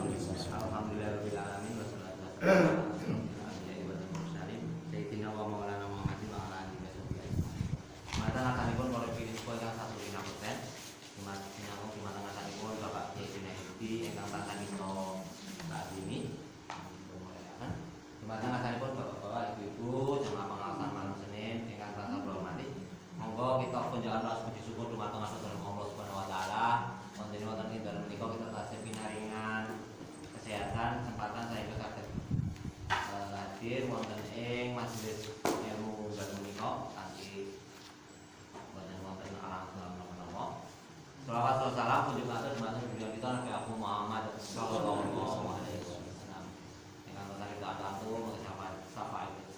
Alhamdulillahirabbil alamin wassalatu wassalamu Sayyidina wa maulana Muhammadin wa ala alihi wasallam. Mata ngasanipun para pilih sekolah ingkang satu dina persen. Sinamung di mata ngasanipun Bapak Kiai Junaidi ingkang tansah kita saat ini. Di mata ngasanipun Bapak-bapak, Ibu-ibu, jamaah pengawasan malam Senin ingkang tansah kula hormati. Monggo kita panjenengan rasa puji syukur dumateng asratipun Allah Subhanahu wa taala. Wonten wonten ing dalem menika kita tasih pinaringan kesehatan, kesempatan saya saged hadir wonten ing majelis ilmu dan menika kanthi wonten arang menapa. Selawat salam puji matur dumateng junjungan kita Nabi Abu Muhammad sallallahu alaihi wasallam. Ingkang tansah kita atur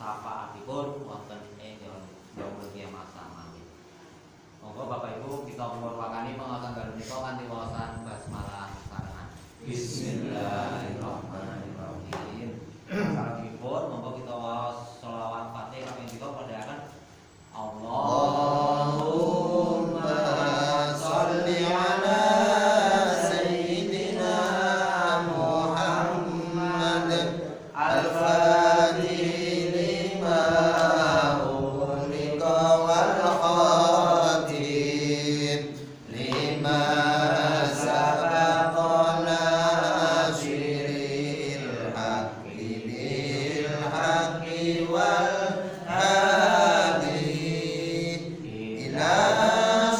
syafaatipun wonten ing yaumul kiamah sami. Monggo Bapak Ibu kita murwakani pengawasan baru menika kanthi wawasan basmalah sarangan. Bismillahirrahmanirrahim. Salahipun monggo kita waos selawat Fatihah kaping 3 padhakan Allahumma sholli ala sayyidina Muhammad al-Fatih lima ughliqa wal khatim lima sabaqa nasiril haqqi bil haqqi wal hadi ila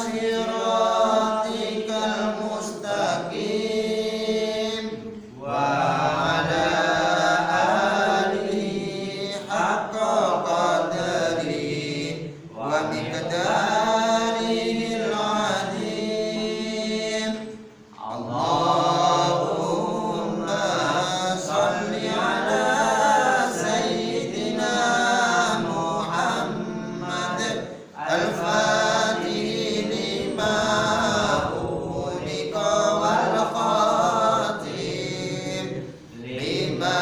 siratikal mustaqim wa ala alihi haqqa qadri wa miqdarihil azim. Allahumma sholli ala sayyidina Muhammad al-Fatih lima ughliqa wal khatim lima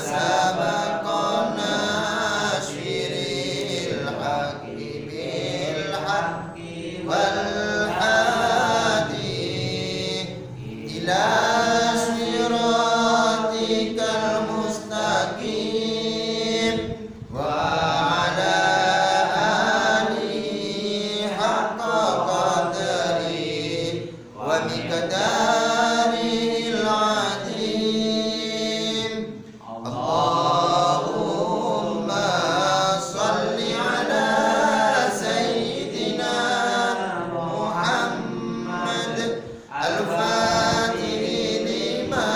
sabaqa nasiril haqqi bil haqqi wal hadi ila siratikal mustaqim wa ala alihi haqqa qadri wa miqdarihil azim. Allahumma sholli ala sayyidina Muhammad al-Fatih lima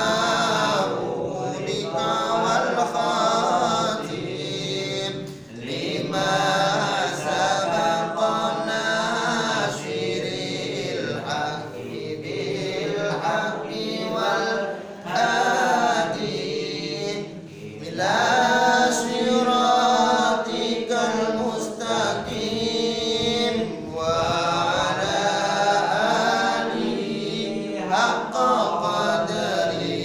ughliqa wal khatim lima sabaqa nasiril haqqi bil haqqi wal hadi ila siratikal mustaqim wa ala alihi haqqa qadri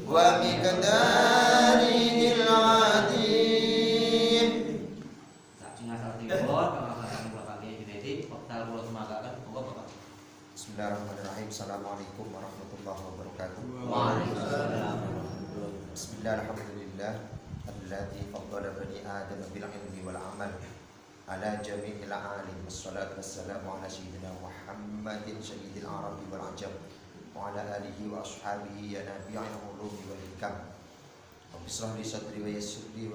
wa miqdarihil azim. Saking asratipun pengawasan Bapak Kiai Junaidi wekdal kula semagaken monggo Bapak. Bismillahirrahmanirrahim. Assalamualaikum warahmatullahi wabarakatuh. Waalaikumsalam. Bismillahirrahmanirrahim. Alladzi faddala bani Adam bil ilmi wal amal ala jami'il alim. Wassalatu wassalamu ala sayyidina Muhammadin sayyidil arabi wal ajam wa ala alihi wa ashabihi ya nabi'il ulumi wal hikam. Rabbi shrah li sadri wa yassir li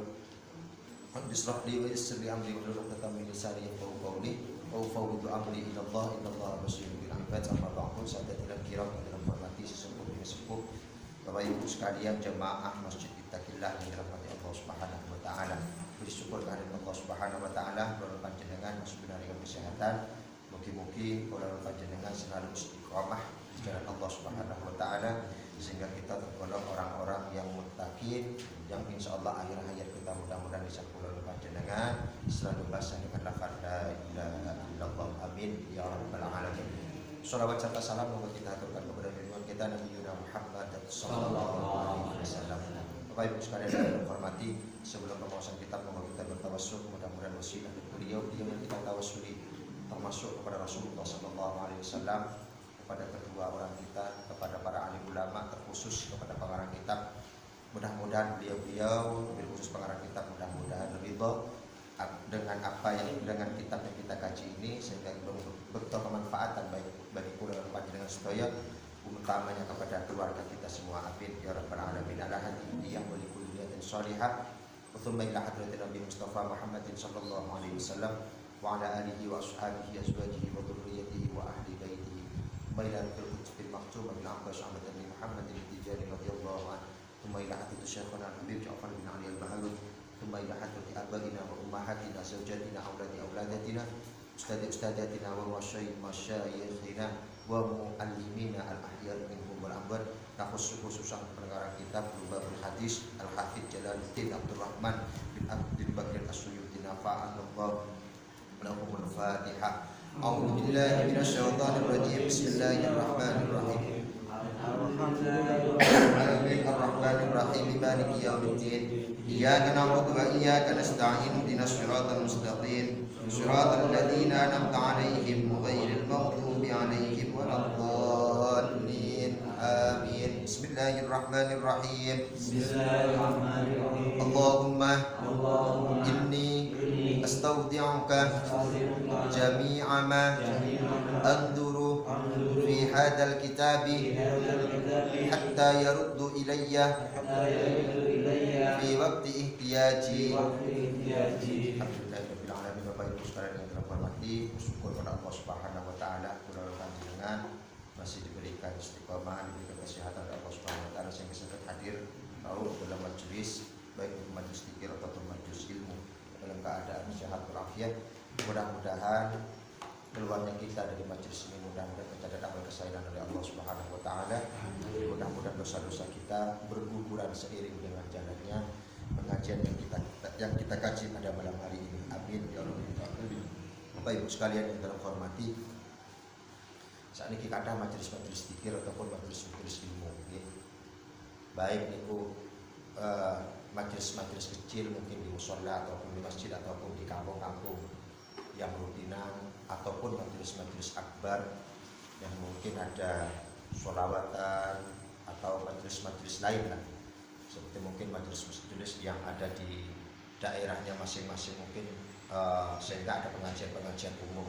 amri wa hlul 'uqdatam min lisani yafqahu qawli wa ufawwidu amri ila Allah innallaha basirun bil 'ibad. Amma ba'du, sahabatul kiram yang dirahmati sesepuh Bapak Ibu sekalian jemaah Masjid Ittaqillah yang dirahmati Allah Subhanahu wa taala. Puji syukur kehadirat Allah Subhanahu wa taala kula panjenengan masih binarikan kesehatan. Mugi-mugi kula panjenengan selalu istiqomah di jalan Allah Subhanahu wa taala sehingga kita tergolong orang-orang yang muttaqin yang insyaallah akhir hayat kita mudah-mudahan bisa kula panjenengan selalu basah dengan lafaz la ilaha illallah. Amin ya rabbal alamin. Shalawat serta salam semoga kita aturkan kepada junjungan kita Nabi Muhammad sallallahu alaihi wasallam. Bapak Ibu sekalian yang hormati, sebelum pengawasan kitab monggo kita bertawassul mudah-mudahan wasilah beliau yang kita tawassuli termasuk kepada Rasulullah sallallahu alaihi wasallam, kepada kedua orang kita, kepada para alim ulama terkhusus kepada pengarang kitab. Mudah-mudahan beliau-beliau khusus pengarang kitab mudah-mudahan ridho dengan apa yang dengan kitab yang kita kaji ini, sehingga betul kemanfaatan bagi kula dan panjenengan sedaya, utamanya kepada keluarga kita semua. Amin ya rabbal alamin. Ala hadi yang wali kulli niyatin shalihah. Wa thumma ila hadratin Nabi Mustafa Muhammadin sallallahu alaihi wasallam wa ala alihi wa ashabihi azwajihi wa dhurriyyatihi wa ahli baitihi. Baila fil kutubil maktubah min Abbas Ahmad bin Muhammad al-Tijani radhiyallahu anhu. Thumma ila hadratin Syekhana Habib Ja'far bin Ali al-Baharud. Thumma ila hadratin abaina wa ummahatina zawjatina auladatina ustadatina wa masyayikhina wa muallimina al-ahya minhum wal amwat. Khususan pengarang kitab Lubabul Hadis Al-Hafidz Jalaluddin Abdurrahman bin Abdul Bakir As-Suyuti nafa'anallahu lahum al-Fatihah. A'udzu billahi minasy syaithanir rajim. Bismillahirrahmanirrahim. Ar-Rahmanir-Rahim. Maliki yaumiddin. Iyyaka na'budu wa iyyaka nasta'in. Ihdinas siratal mustaqim. Siratal ladzina an'amta 'alaihim ghairil maghdubi 'alaihim waladdallin. Amin. Bismillahirrahmanirrahim. Allahumma inni astaudi'uka jami'a ma anduru fi hadzal kitabi hatta yaruddu ilayya fi waqti ihtiyaji. Alhamdulillahirabbil alamin. Bapak Ibu sekalian yang terhormati, bersyukur kepada Allah Subhanahu wa taala, mudah-mudahan panjenengan masih diberikan istiqomah, diberikan kesehatan oleh Allah Subhanahu wa taala sehingga sempat hadir tahu dalam majelis, baik itu majelis zikir ataupun majelis ilmu, dalam keadaan sehat walafiat. Mudah-mudahan keluarnya kita dari majelis ini mudah-mudahan tercatat amal kesayangan oleh Allah Subhanahu wa taala. Mudah-mudahan dosa-dosa kita berguguran seiring dengan jalannya pengajian yang kita kaji pada malam hari ini. Amin ya rabbal alamin. Bapak Ibu sekalian yang terhormati, saat ini kita ada majelis-majelis zikir ataupun majelis-majelis ilmu, ya. Baik niku majelis-majelis kecil mungkin di mushola ataupun di masjid ataupun di kampung-kampung yang rutinan, ataupun majelis-majelis akbar yang mungkin ada sholawatan atau majelis-majelis lain lah, seperti mungkin majelis-majelis yang ada di daerahnya masing-masing mungkin, sehingga ada pengajian-pengajian umum.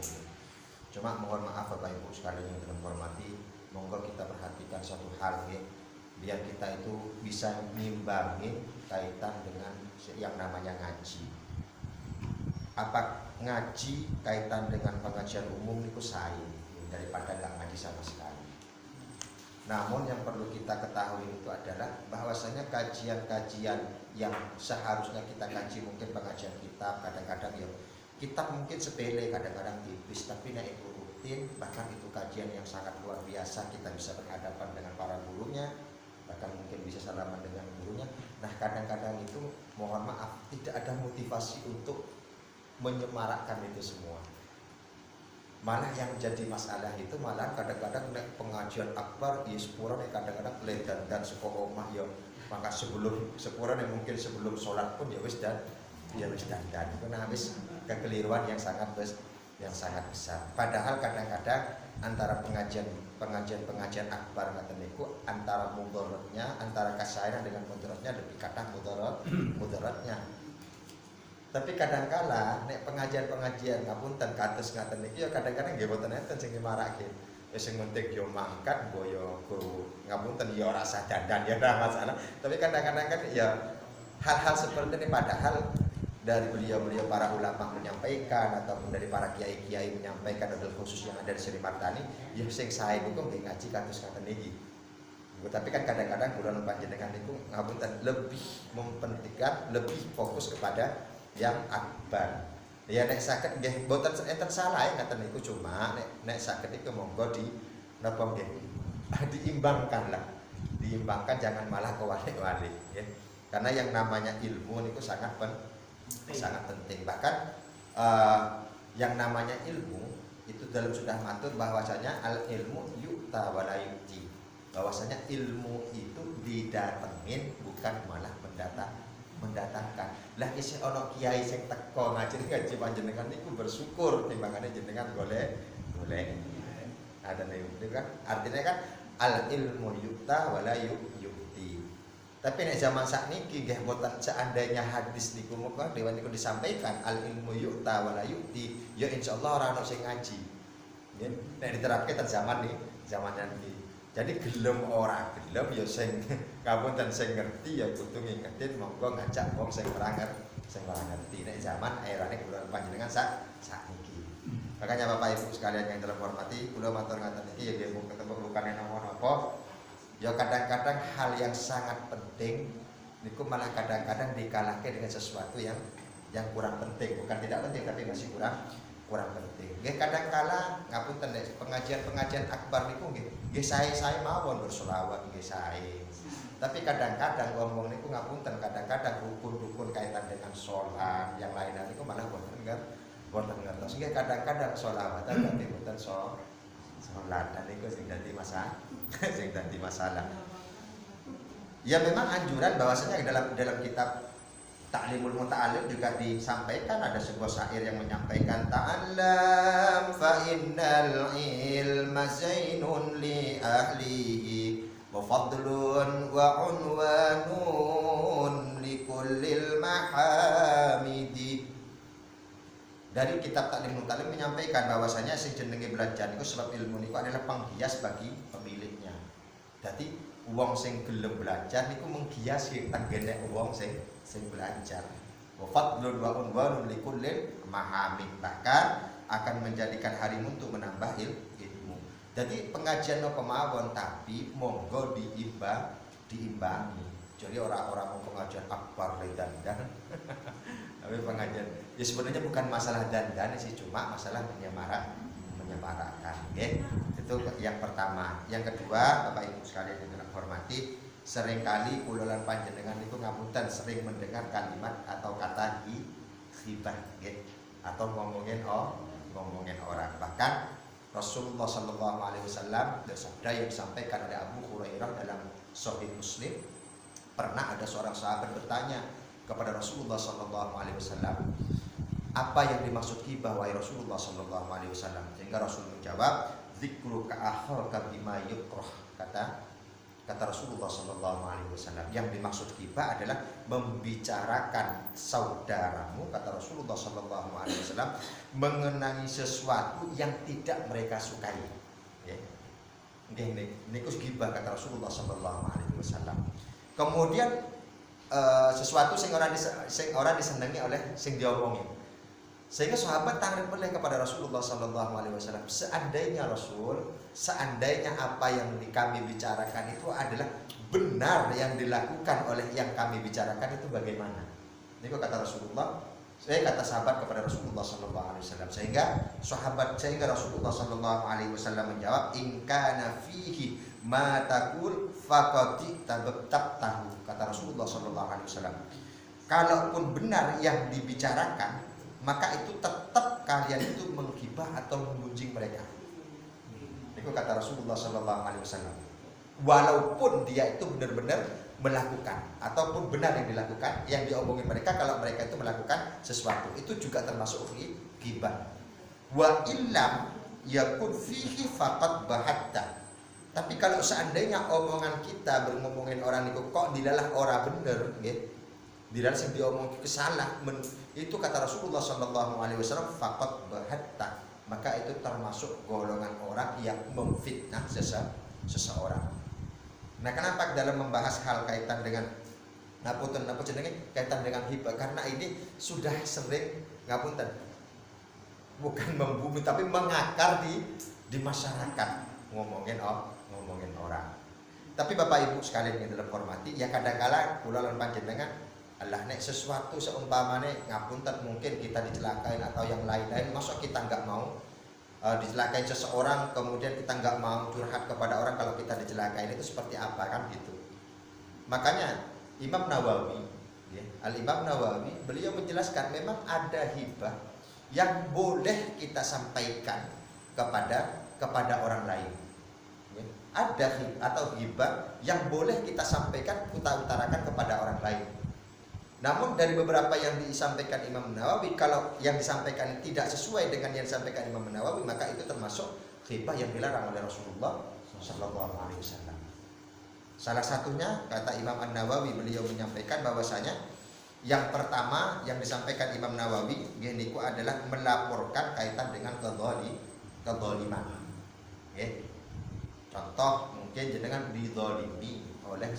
Cuma mohon maaf Bapak Ibu sekalian yang terhormati, monggo kita perhatikan satu hal, ya, biar kita itu bisa nimbangi kaitan dengan yang namanya ngaji. Apa ngaji kaitan dengan pengajian umum itu saing daripada nggak ngaji sama sekali. Namun yang perlu kita ketahui itu adalah bahwasanya kajian-kajian yang seharusnya kita kaji, mungkin pengajian kitab, kadang-kadang ya kitab mungkin sepele, kadang-kadang tipis, tapi nah itu rutin, bahkan itu kajian yang sangat luar biasa, kita bisa berhadapan dengan para gurunya, bahkan mungkin bisa salaman dengan gurunya. Nah kadang-kadang itu mohon maaf tidak ada motivasi untuk menyemarakkan itu semua. Malah yang jadi masalah itu malah kadang-kadang pengajian akbar di sepura nih, kadang-kadang ledan dan sekolah ya, maka sebelum sepura nih mungkin sebelum sholat pun ya wis dandan. Itu habis kekeliruan yang sangat besar. Padahal kadang-kadang antara pengajian akbar ngaten niku antara mudaratnya, antara kasairan dengan mudaratnya lebih kathah mudaratnya. Tapi kadang-kala nek pengajian ngapunten kados ngaten niki ya kadang-kadang nggih boten enten sing marake. Wis sing penting yo mangkat boyo guru ngapunten ya ora usah dandan ya ora masalah. Tapi kadang-kadang kan ya hal-hal seperti ini, padahal dari beliau-beliau para ulama menyampaikan ataupun dari para kiai-kiai menyampaikan, adalah khusus yang ada di Sri Martani, ya sing sae niku nggih ngaji kados ngaten niki. Tapi kan kadang-kadang kula panjenengan niku ngapunten lebih mempentingkan, lebih fokus kepada yang akbar. Ya nek saged nggih mboten enten salah ya ngaten niku, cuma nek saged iku monggo di napa nggih diimbangkan lah. Diimbangkan, jangan malah kewalik-walik ya. Karena yang namanya ilmu niku sangat penting. Bahkan yang namanya ilmu itu dalam sudah matur bahwasanya al ilmu yu'ta wa la yu'ti. Bahwasanya ilmu itu didatengin bukan malah mendatangkan. Lah isih ana kiai sing teko ngaji panjenengan niku bersyukur timbangane jenengan golek. Ada niku kan artinya kan al ilmu yukta wala yukti. Tapi nek zaman sakniki nggih boten seandainya hadis niku muga dewan niku disampaikan al ilmu yukta wala yukti, ya insyaallah ora ono sing ngaji. Nggih, nek diterapke ten zaman nih, zaman niki. Jadi gelem ora gelem ya sing ngapunten sing ngerti ya kudu ngingetin monggo ngajak wong sing ora ngerti. Nek zaman erane kula panjenengan sakniki. Makanya Bapak Ibu sekalian yang dalam hormati, kula matur ngaten iki ya nggih ketemu bukan napa-napa. Ya kadang-kadang hal yang sangat penting niku malah kadang-kadang dikalahke dengan sesuatu yang kurang penting, bukan tidak penting tapi masih kurang penting. Nggih kadang-kala ngapunten pengajian akbar niku nggih sae-sae mawon berselawat nggih sae. Tapi kadang-kadang ngomong niku ngapunten kadang-kadang rukun-rukun kaitan dengan sholat yang lain niku malah boten ngertos. Nggih kadang-kadang sholawatan tapi boten sholat dan niku sing dadi masalah. Ya memang anjuran bahwasanya dalam kitab Ta'limul Muta'allim juga disampaikan, ada sebuah syair yang menyampaikan ta'allam fa innal ilma zainun li ahlihi wa fadlun wa unwanun li kullil mahamidi. Dari kitab Ta'limul Muta'allim menyampaikan bahwasanya sing jenenge belajar niku sebab ilmu niku adalah penghias bagi pemiliknya. Dadi wong sing gelem belajar niku menghias tanggane wong sing belajar. Wa fadlun wa unwanun likullil mahamid, bahkan akan menjadikan harimu untuk menambah ilmu. Jadi pengajian napa mawon tapi monggo diimbangi. Jadi orang-orang mau pengajian akbar dandan. Tapi pengajian ya sebenarnya bukan masalah dandan sih, cuma masalah menyemarakan. Okay? Itu yang pertama. Yang kedua, Bapak Ibu sekalian yang hormati, seringkali kula lan panjenengan itu ngapunten sering mendengar kalimat atau kata ghibah nggih, atau ngomongin orang. Bahkan Rasulullah sallallahu alaihi wasallam bersabda yang disampaikan oleh Abu Hurairah dalam Sahih Muslim, pernah ada seorang sahabat bertanya kepada Rasulullah sallallahu alaihi wasallam, apa yang dimaksud ghibah wahai Rasulullah sallallahu alaihi wasallam? Sehingga Rasul menjawab, dzikruka akhaka bima yukrah. Kata Rasulullah sallallahu alaihi wasallam, yang dimaksud ghibah adalah membicarakan saudaramu, kata Rasulullah sallallahu alaihi wasallam, mengenai sesuatu yang tidak mereka sukai. Ya. Nggih niku ghibah kata Rasulullah sallallahu alaihi wasallam. Kemudian sesuatu sing ora disenangi oleh sing diomongi. Sehingga sahabat tangrep meneh kepada Rasulullah sallallahu alaihi wasallam, seandainya apa yang kami bicarakan itu adalah benar yang dilakukan oleh yang kami bicarakan itu bagaimana? Ini kata sahabat kepada Rasulullah sallallahu alaihi wasallam. Sehingga Rasulullah sallallahu alaihi wasallam menjawab, in kana fihi ma taqul faqad tahu. Kata Rasulullah sallallahu alaihi wasallam, kalaupun benar yang dibicarakan, maka itu tetap kalian itu menghibah atau memuji mereka. Itu kata Rasulullah sallallahu alaihi wasallam. Walaupun dia itu benar-benar melakukan ataupun benar yang dilakukan, yang diomongin mereka, kalau mereka itu melakukan sesuatu, itu juga termasuk ghibah. Wa illam yakun fihi faqad bahatta. Tapi kalau seandainya omongan kita ngomongin orang itu kok dilalah ora bener nggih, dilalah sing diomong kesalah, itu kata Rasulullah sallallahu alaihi wasallam, faqad bahatta, maka itu termasuk golongan orang yang memfitnah seseorang. Nah, kenapa dalam membahas hal kaitan dengan kaitan dengan hibah? Karena ini sudah sering bukan membumi tapi mengakar di masyarakat, ngomongin orang. Tapi Bapak Ibu sekalian yang dalam hormati, ya kadang-kala kula lan panjenengan Allah nek sesuatu seumpamane ngapunten mungkin kita dicelakain atau yang lain-lain, masa kita nggak mau dicelakain seseorang, kemudian kita nggak mau curhat kepada orang kalau kita dicelakain, itu seperti apa kan gitu. Makanya Imam Nawawi, ya, Al-Imam Nawawi, beliau menjelaskan memang ada hibah yang boleh kita sampaikan kepada orang lain. Ya, ada hibah yang boleh kita sampaikan, kita utarakan kepada orang lain. Namun dari beberapa yang disampaikan Imam Nawawi, kalau yang disampaikan tidak sesuai dengan yang disampaikan Imam Nawawi, maka itu termasuk ghibah yang dilarang oleh Rasulullah Sallallahu Alaihi Wasallam. Salah satunya kata Imam An-Nawawi, beliau menyampaikan bahwasanya yang pertama yang disampaikan Imam Nawawi niku adalah melaporkan kaitan dengan kezaliman. Contoh mungkin jenengan dizalimi oleh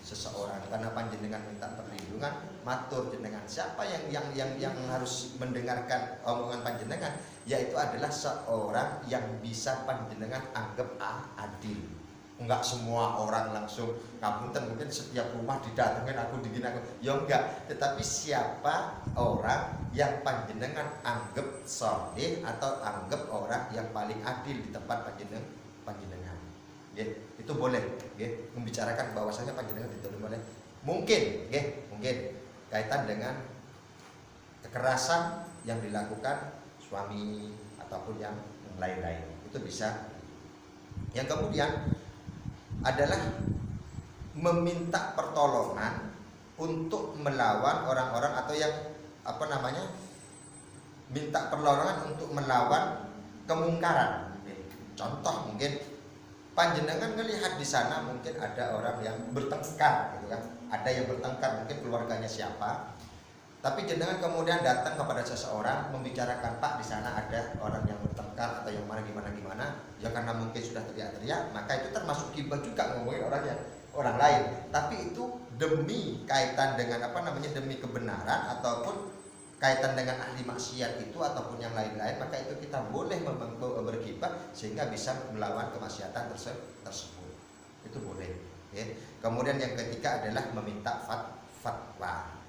seseorang, karena panjenengan minta perlindungan, matur jenengan siapa yang harus mendengarkan omongan panjenengan, yaitu adalah seorang yang bisa panjenengan anggap adil. Enggak semua orang langsung ngapunten, mungkin setiap rumah didatengin aku digini aku, ya enggak, tetapi siapa orang yang panjenengan anggap saleh atau anggap orang yang paling adil di tempat panjenengan. Ya, itu boleh membicarakan bahwasanya panjenengan ditolong oleh mungkin kaitan dengan kekerasan yang dilakukan suami ataupun yang lain-lain, itu bisa. Yang kemudian adalah meminta pertolongan untuk melawan orang-orang atau yang minta pertolongan untuk melawan kemungkaran. Contoh mungkin panjenengan melihat di sana mungkin ada orang yang bertengkar gitu kan, ada yang bertengkar mungkin keluarganya siapa, tapi jenengan kemudian datang kepada seseorang membicarakan, Pak, di sana ada orang yang bertengkar atau yang gimana, ya karena mungkin sudah teriak-teriak, maka itu termasuk gibah juga ngomongin orang lain, tapi itu demi kaitan dengan demi kebenaran ataupun kaitan dengan ahli maksiat itu ataupun yang lain-lain, maka itu kita boleh bergibah sehingga bisa melawan kemaksiatan tersebut. Itu boleh. Kemudian yang ketiga adalah meminta fatwa.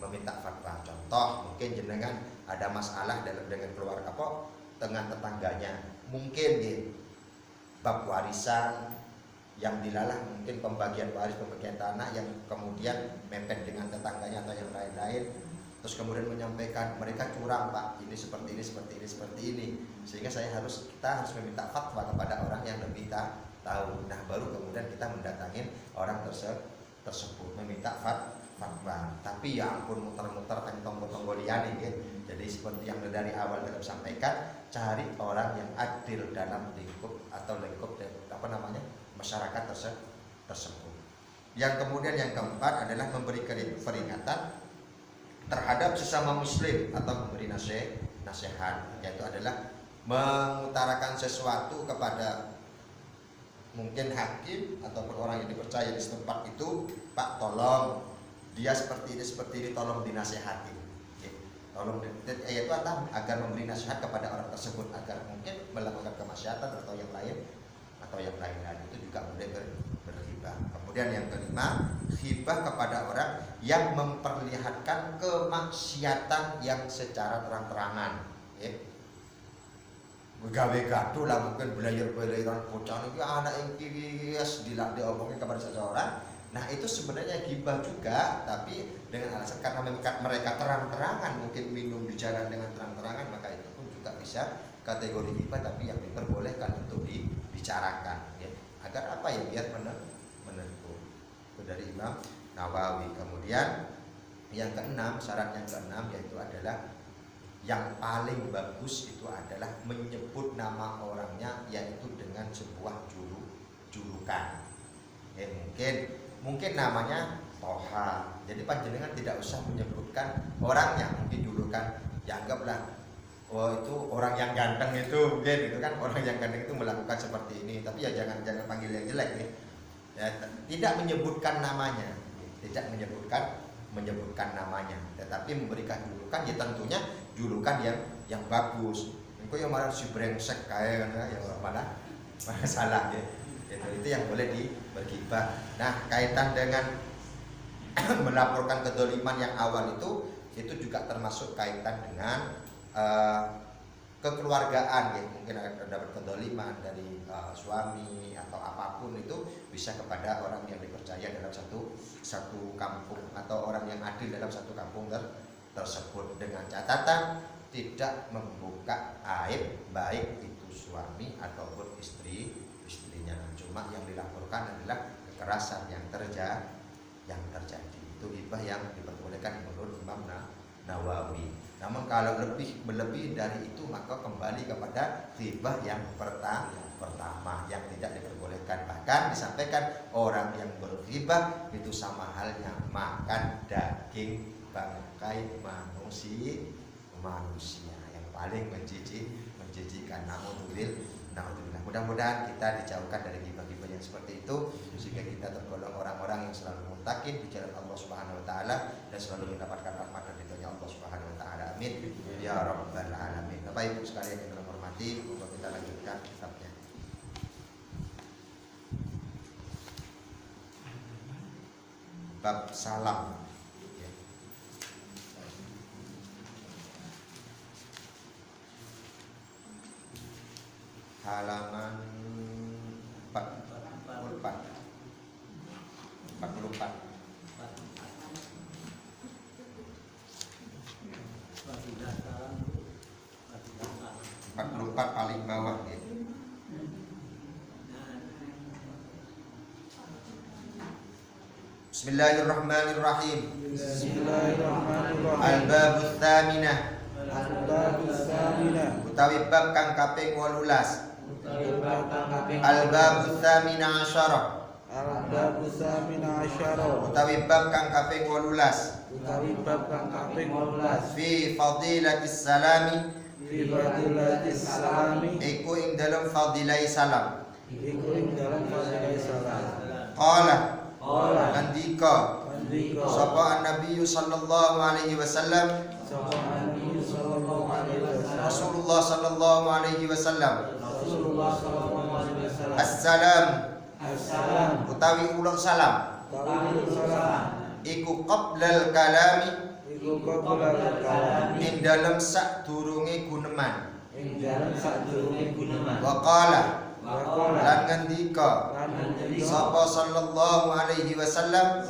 Meminta fatwa. Contoh mungkin jenengan ada masalah dengan keluarga dengan tetangganya, mungkin bab warisan yang dilalah, mungkin pembagian tanah yang kemudian mepet dengan tetangganya atau yang lain-lain, terus kemudian menyampaikan mereka curang, Pak, ini seperti ini, sehingga kita harus meminta fatwa kepada orang yang lebih tahu. Nah, baru kemudian kita mendatangin orang tersebut meminta fatwa. Tapi ya ampun, muter-muter tonggo liyane Jadi seperti yang dari awal kita sampaikan, cari orang yang adil dalam lingkup masyarakat tersebut. Yang kemudian yang keempat adalah memberi peringatan terhadap sesama muslim atau memberi nasihat, yaitu adalah mengutarakan sesuatu kepada mungkin hakim ataupun orang yang dipercaya di setempat itu, Pak, tolong dia seperti ini, tolong dinasehati. Yaitu agar memberi nasihat kepada orang tersebut agar mungkin melakukan kemaksiatan atau yang lain itu juga boleh berghibah. Kemudian yang kelima, ghibah kepada orang yang memperlihatkan kemaksiatan yang secara terang-terangan. Gawe gaduh lah, mungkin belayar-belayaran bocah itu anak yang kiris diomongin kepada seseorang. Nah, itu sebenarnya ghibah juga, tapi dengan alasan karena mereka terang-terangan mungkin minum bicara dengan terang-terangan, maka itu pun juga bisa kategori ghibah, tapi yang diperbolehkan untuk dibicarakan, agar biar menegur. Itu dari Imam Nawawi. Kemudian yang keenam, syarat yang keenam yaitu adalah yang paling bagus itu adalah menyebut nama orangnya, yaitu dengan sebuah julukan. Mungkin namanya Toha, jadi panjenengan tidak usah menyebutkan orangnya, mungkin julukan, ya anggaplah itu orang yang ganteng itu, mungkin itu kan orang yang ganteng itu melakukan seperti ini, tapi ya jangan panggil yang jelek tidak menyebutkan namanya, tetapi memberikan julukan, ya tentunya julukan yang bagus. Engko yang marah si brengsek kayak yang mana masalah itu yang boleh berghibah. Nah, kaitan dengan melaporkan kedzaliman yang awal itu juga termasuk kaitan dengan kekeluargaan, mungkin ada dapat kedzaliman dari suami atau apapun, itu bisa kepada orang yang dipercaya dalam satu kampung atau orang yang adil dalam satu kampung tersebut, dengan catatan tidak membuka aib baik itu suami ataupun istrinya. Cuma yang dilaporkan adalah kekerasan yang terjadi. Itu ghibah yang diperbolehkan menurut Imam Nawawi. Namun kalau lebih dari itu, maka kembali kepada ghibah yang pertama yang tidak diperbolehkan. Bahkan disampaikan orang yang berghibah itu sama halnya makan daging bangkai manusia yang paling menjijikkan. Naudzubillah. Mudah-mudahan kita dijauhkan dari ghibah-ghibah yang seperti itu sehingga kita tergolong orang-orang yang selalu muttaqin di jalan Allah Subhanahu wa taala dan selalu mendapatkan rahmat dan ridhonya Allah Subhanahu wa taala. Amin ya rabbal alamin. Bapak Ibu sekalian yang kami hormati, untuk kita lanjutkan kitabnya. Bab salam. Halaman 44. Paling bawah ya. Bismillahirrahmanirrahim. Al-babus tsaminah. Utawi bab kang kaping 18. Al-babus tsaminah asyara. Utawi bab kang kaping 18. Fi fadilatis salami. Iku ing dalam fadilai salam. Qala andika sapa an-nabiy sallallahu alaihi wasallam. Rasulullah sallallahu alaihi wasallam. Assalam utawi ulang salam. Iku qablal kalami. Ing dalam sadurunge guneman. Wa qala lan ngendika sapa sallallahu alaihi wasallam.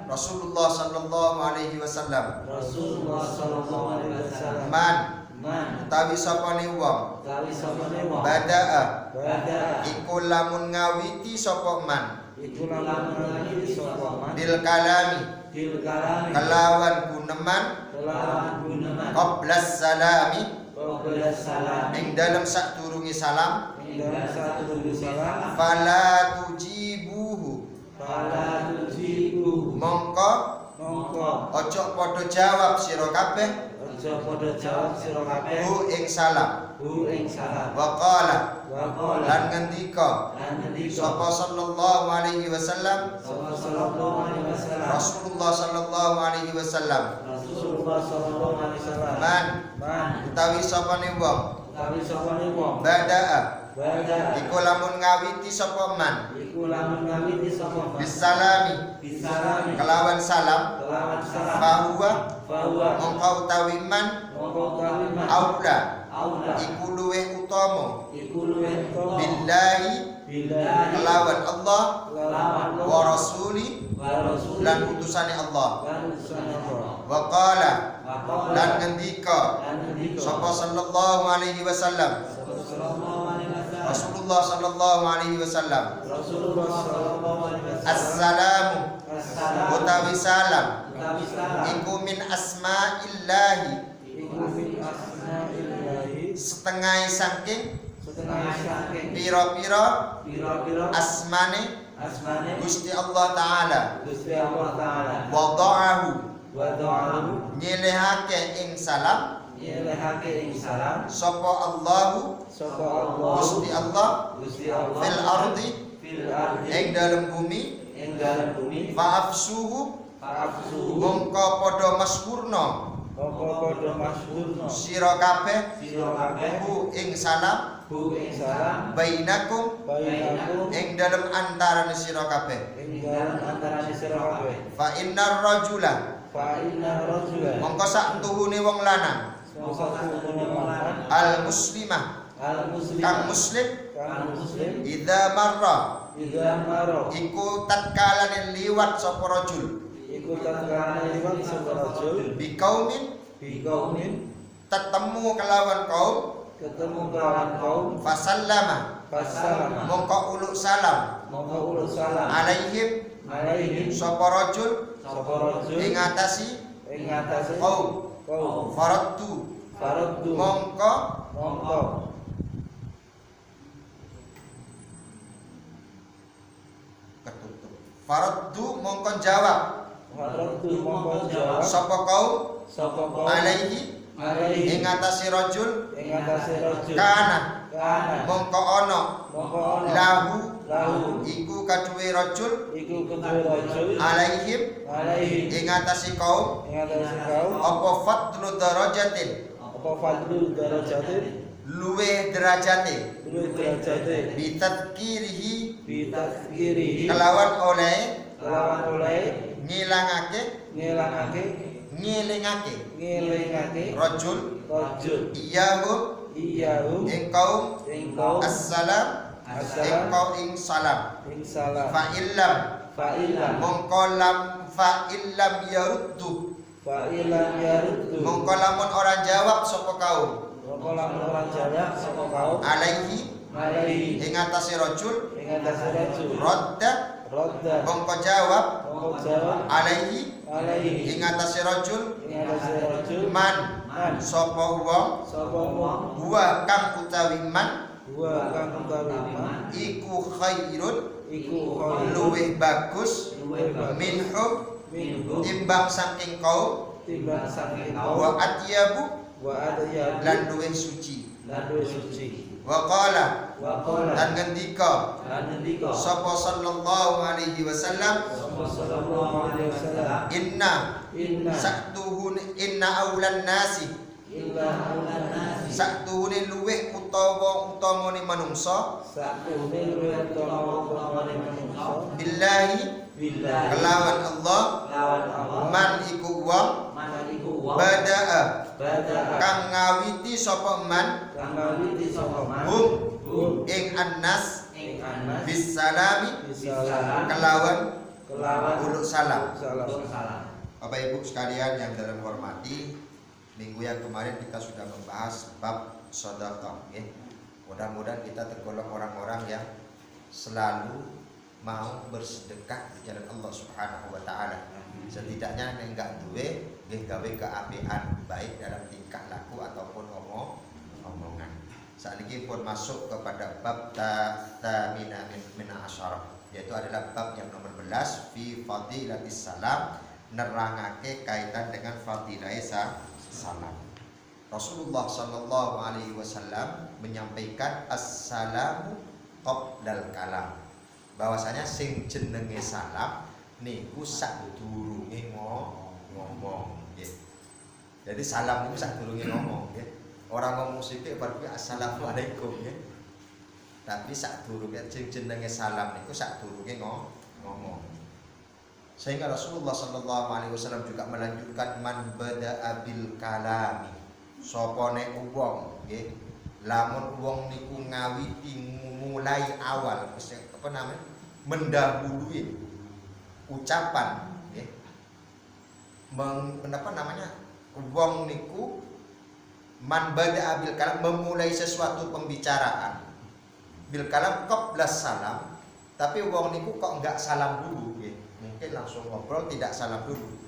Rasulullah sallallahu alaihi wasallam. Man utawi sapane wong bada'a iku lamun ngawiti sapa man bil kalami kelawan guneman qablas salami ing dalam sadurunge salam fala tujibuhu mongko ojo padha jawab sira kabeh hu ing salam wa qala lan ngendika sapa sallallahu alaihi wasallam. Rasulullah sallallahu alaihi wasallam. Man utawi sapane wong bada'a iku lamun ngawiti sapa man bisalami kelawan salam bahwa mongko utawi man aula iku luweh utama billahi kelawan Allah wa rasuli lan utusane Allah. Wa qala lan ngendika sapa sallallahu alaihi wasallam. Rasulullah sallallahu alaihi wasallam. Assalamu utawi salam iku min asma'illahi setengah saking piro-piro asmane Gusti Allah Ta'ala wada'ahu nyelehake ing salam sapa Allahu Gusti Allah fil ardi ing dalam bumi fa'afsuhu mongko padha masyhurna sira kabeh hu ing salam bainakum ing dalam antarané sira kabeh fa innar rajula mongko sak tuhune wong lanang al muslimah kang muslim idza marra iku tatkala liwat sapa rajul bikaumin tetemu kelawan kaum fasallama mongko uluk salam alaihim sapa rajul ing atasi kaum faraddu mongko ketutup. Faraddu mongkon jawab. Faraddu mongkon jawab. Sapa kaum Sapa kaum alaihi ing atase rajul ing atase rajul. kana mongko ana Mongko ana lahu iku kaduwe rajul iku kedue rajul alaihim ing atase kaum ing atase kaum apa fadlu darajatin apa fadlu darajatin luweh derajate luwih derajate bitadkirihi bitazkirihi kelawan oleh ngilangake ngelingake rajul rajul iyahu iyahu ing kaum engkau assalam ing salam ing salam fa illam fa'ilam mongko lam fa illam yaruddu mongko lamun orang jawab sapa kaum mongko lamun orang jawab sapa kaum alaihi ing atase rajul ing atase rajul radda mongko jawab alaihi ing atase rajul man sapa wong huwa kang utawi man iku khairun luwih bagus minhum timbang saking kaum wa atyabu lan luwih suci wa qala dan ngendika sapa sallallahu alaihi wasallam inna aulan nasi saktuhune luwih utamane manungsa billahi kelawan Allah man iku wong bada'a kang ngawiti sapa man hum ing annas bisalami kelawan uluk salam. Bapak Ibu sekalian yang dalam hormati, minggu yang kemarin kita sudah membahas bab sedekah, ya. Mudah-mudahan kita tergolong orang-orang yang selalu mau bersedekah di jalan Allah Subhanahu wa taala. Setidaknya nek enggak duwe nggih gawe keapian baik dalam tingkah laku ataupun omongan. Saiki pun masuk kepada bab tamina min asyarah, yaitu adalah bab yang nomor 11 fi fadilatis salam, nerangake kaitan dengan fadilah salam. Rasulullah sallallahu alaihi wasallam menyampaikan assalamu qabdal kalam, bahwasanya sing jenenge salam niku sadurunge ngomong nggih. Jadi salam niku sadurunge ngomong nggih. Orang ngomong sithik baru assalamualaikum nggih. Tapi sadurunge sing jenenge salam niku sadurunge ngomong. Sehingga Rasulullah sallallahu alaihi wasallam juga melanjutkan man bada'a bil kalami. Sapa nek wong nggih, lamun wong niku ngawiti mulai awal apa namanya? Mendahului ucapan nggih. Apa namanya? Wong niku man bada'a bil kalam, memulai sesuatu pembicaraan bil kalam qabla salam, tapi wong niku kok enggak salam dulu nggih. Mungkin langsung ngobrol tidak salam dulu.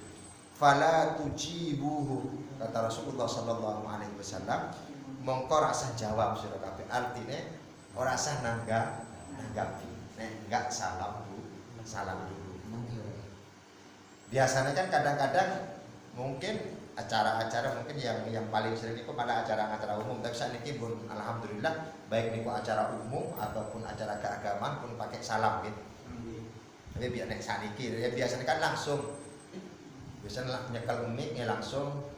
Fala tujibuhu, kata Rasulullah sallallahu alaihi wasallam, mongko rasa jawab sira kabeh. Artine ora usah nanggapi. Nek enggak salam dulu. Biasanya kan kadang-kadang mungkin acara-acara mungkin yang paling sering itu pada acara-acara umum, tapi saat ini pun alhamdulillah baik niku acara umum ataupun acara keagamaan pun pakai salam gitu. Tapi biar nek saniki ya biasanya kan langsung biasanya nyekel mic ya langsung.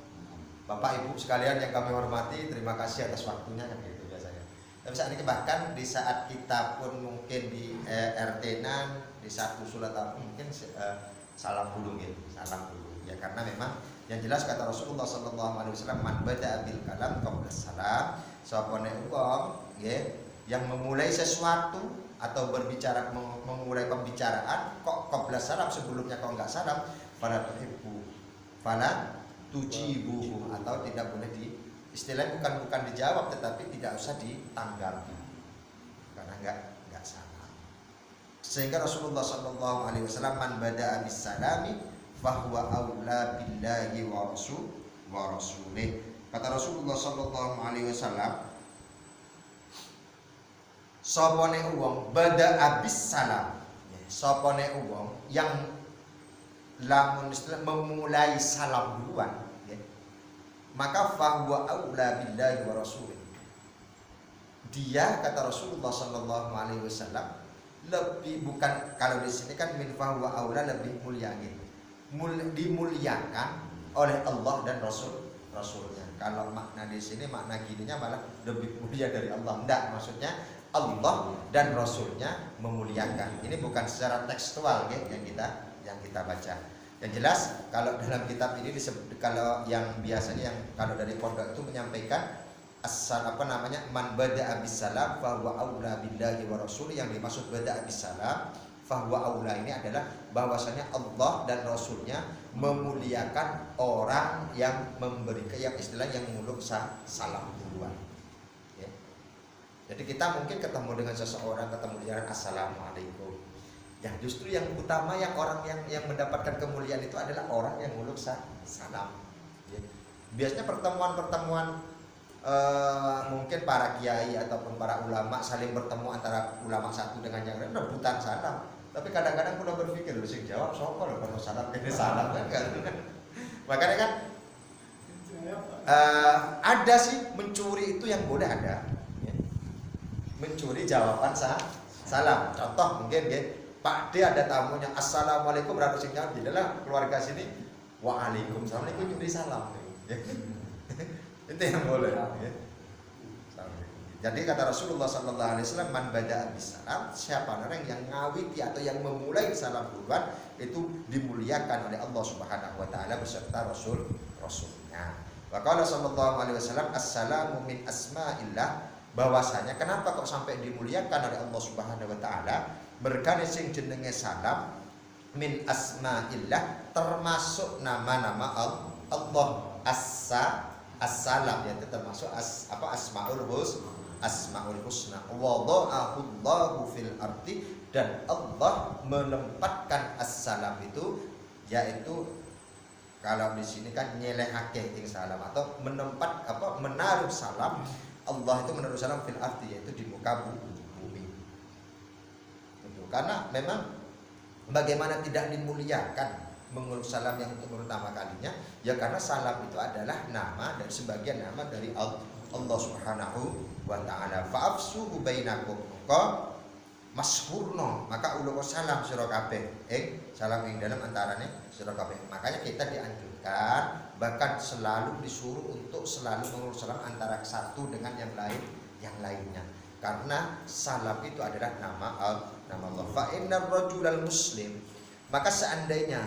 Bapak Ibu sekalian yang kami hormati, terima kasih atas waktunya kan gitu biasanya. Tapi saat ini bahkan di saat kita pun mungkin di RT-nan di saat usul atau mungkin salam dulu gitu, salam dulu. Ya karena memang yang jelas kata Rasulullah sallallahu alaihi wasallam man bada'a bil kalam qabla salam, sapa nek wong nggih yang memulai sesuatu atau berbicara memulai pembicaraan kok qabla salam, sebelumnya kok enggak salam, fala tujibuhu, atau tidak boleh istilahnya bukan dijawab tetapi tidak usah ditanggapi karena enggak salam. Sehingga Rasulullah sallallahu alaihi wasallam man bada'a bis salami fahuwa aula billahi wa rasulih. Kata Rasulullah sallallahu alaihi wasallam, sapa nek wong bada'a bis salam, Sopone wong yang lamun istilah memulai salam duluan, ya, maka fahuwa aula billahi wa rasulih. Dia kata Rasulullah Sallallahu Alaihi Wasallam lebih, bukan kalau di sini kan min fahuwa aula lebih mulia gitu. Dimuliakan oleh Allah dan Rasulnya. Kalau makna di sini makna gininya malah lebih mulia dari Allah. Enggak, maksudnya Allah dan Rasulnya memuliakan. Ini bukan secara tekstual ya, yang kita baca. Yang jelas kalau dalam kitab ini disebut, kalau yang biasanya yang kalau dari pondok itu menyampaikan man bada'a bisalam fahuwa aula billahi wa rasul. Yang dimaksud bada'a bisalam fahuwa aula ini adalah bahwasanya Allah dan Rasulnya memuliakan orang yang memberikan, yang istilah yang menguluk salam duluan. Ya. Jadi kita mungkin ketemu dengan seseorang, ketemu dengan assalamualaikum. Ya justru yang utama, yang orang yang mendapatkan kemuliaan itu adalah orang yang menguluk salam. Ya. Biasanya pertemuan-pertemuan mungkin para kiai ataupun para ulama saling bertemu antara ulama satu dengan yang lain rebutan salam. Tapi kadang-kadang kita berpikir lu sing jawab sapa lho kalau salam ini salam kan. Makanya kan ada sih mencuri itu yang boleh ada. Ya. Mencuri jawaban salam. Contoh mungkin ya, Pak D ada tamunya assalamualaikum, berarti sing jawab adalah keluarga sini waalaikumsalam, itu nyuri salam. Ya. Itu yang boleh. Ya. Jadi kata Rasulullah Sallallahu Alaihi Wasallam, man bada'a bisalam, siapa orang yang ngawiti atau yang memulai salam duluan itu dimuliakan oleh Allah Subhanahu Wa Taala beserta Rasulnya. Waqala Sallallahu Alaihi Wasallam, assalamu min asma'illah, bahwasanya kenapa kok sampai dimuliakan oleh Allah Subhanahu Wa Taala? Merkane sing jenenge salam min asma'illah, termasuk nama-nama Allah. As-salam yaitu termasuk asmaul husna. Wada'ahullahu fil ardi, dan Allah menempatkan as-salam itu, yaitu kalau di sini kan nyelehake ing salam atau menaruh salam. Allah itu menaruh salam fil ardi, yaitu di muka bumi. Itu karena memang bagaimana tidak dimuliakan menguluk salam yang untuk pertama kalinya, ya karena salam itu adalah nama dan sebagian nama dari Allah Subhanahu wa Ta'ala. Fa'afsuhu bainakum, kok mashurno, maka uluk salam sira kabeh salam ing dalam antarane sira kabeh. Makanya kita dianjurkan, bahkan selalu disuruh untuk selalu menguluk salam antara satu dengan yang lainnya, karena salam itu adalah nama Allah. Fa innar rajulal muslim, maka seandainya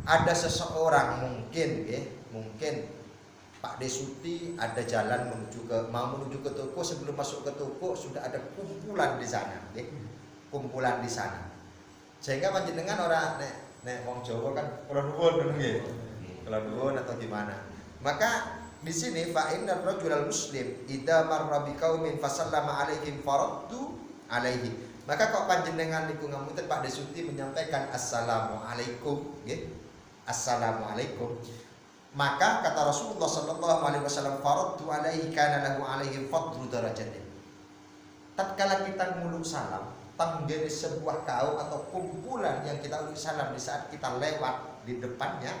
ada seseorang mungkin Pak Desuti ada jalan mau menuju ke toko, sebelum masuk ke toko sudah ada kumpulan di sana, kumpulan di sana. Sehingga panjenengan orang nek wong Jawa kan kula nuwun nggih. Kula nuwun atau gimana. Maka di sini fa innar rajulal muslim idza marra biqaumin fasallama alaihim faraddu alaihi. Maka kok panjenengan niku ngapunten Pak Desuti menyampaikan assalamualaikum nggih. Assalamualaikum. Maka kata Rasulullah Sallallahu Alaihi Wasallam, faradtu alaihi kana lahu alaihi fadlu darajatin. Tatkala kita nguluk salam tanggene sebuah kaum atau kumpulan yang kita uluk salam di saat kita lewat di depannya,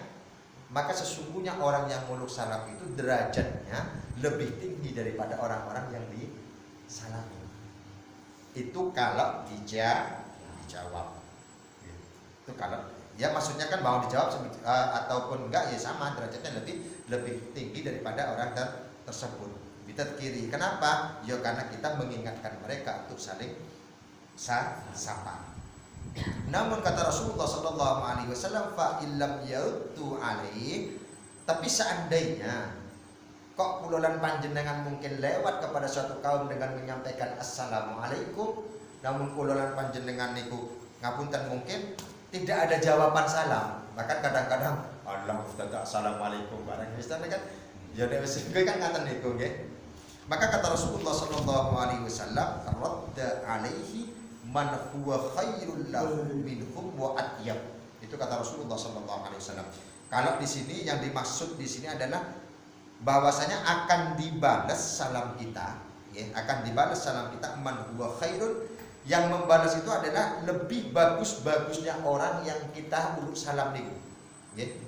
maka sesungguhnya orang yang nguluk salam itu derajatnya lebih tinggi daripada orang-orang yang disalami. Itu kalau dijawab. Itu kalau ya maksudnya kan mau dijawab ataupun enggak ya sama, derajatnya lebih tinggi daripada orang tersebut. Bitadkiri. Kenapa? Ya karena kita mengingatkan mereka untuk saling sapa. Namun kata Rasulullah Sallallahu Alaihi Wasallam, fa illam yautu alaihi, tapi seandainya kok kulolan panjenengan mungkin lewat kepada suatu kaum dengan menyampaikan assalamualaikum, namun kulolan panjenengan niku ngapunten mungkin tidak ada jawaban salam. Bahkan kadang-kadang Allah Ustaz assalamualaikum barang Ustaz kan ya nek wis kan ngaten niku nggih. Maka kata Rasulullah Sallallahu Alaihi Wasallam, radda alaihi man huwa khairul lahu minhum wa atyab. Itu kata Rasulullah Sallallahu Alaihi Wasallam. Kalau di sini yang dimaksud di sini adalah bahwasanya akan dibalas salam kita, ya, akan dibalas salam kita man huwa khairul, Yang membalas itu adalah lebih bagus-bagusnya orang yang kita uluk salam niku. Nggih.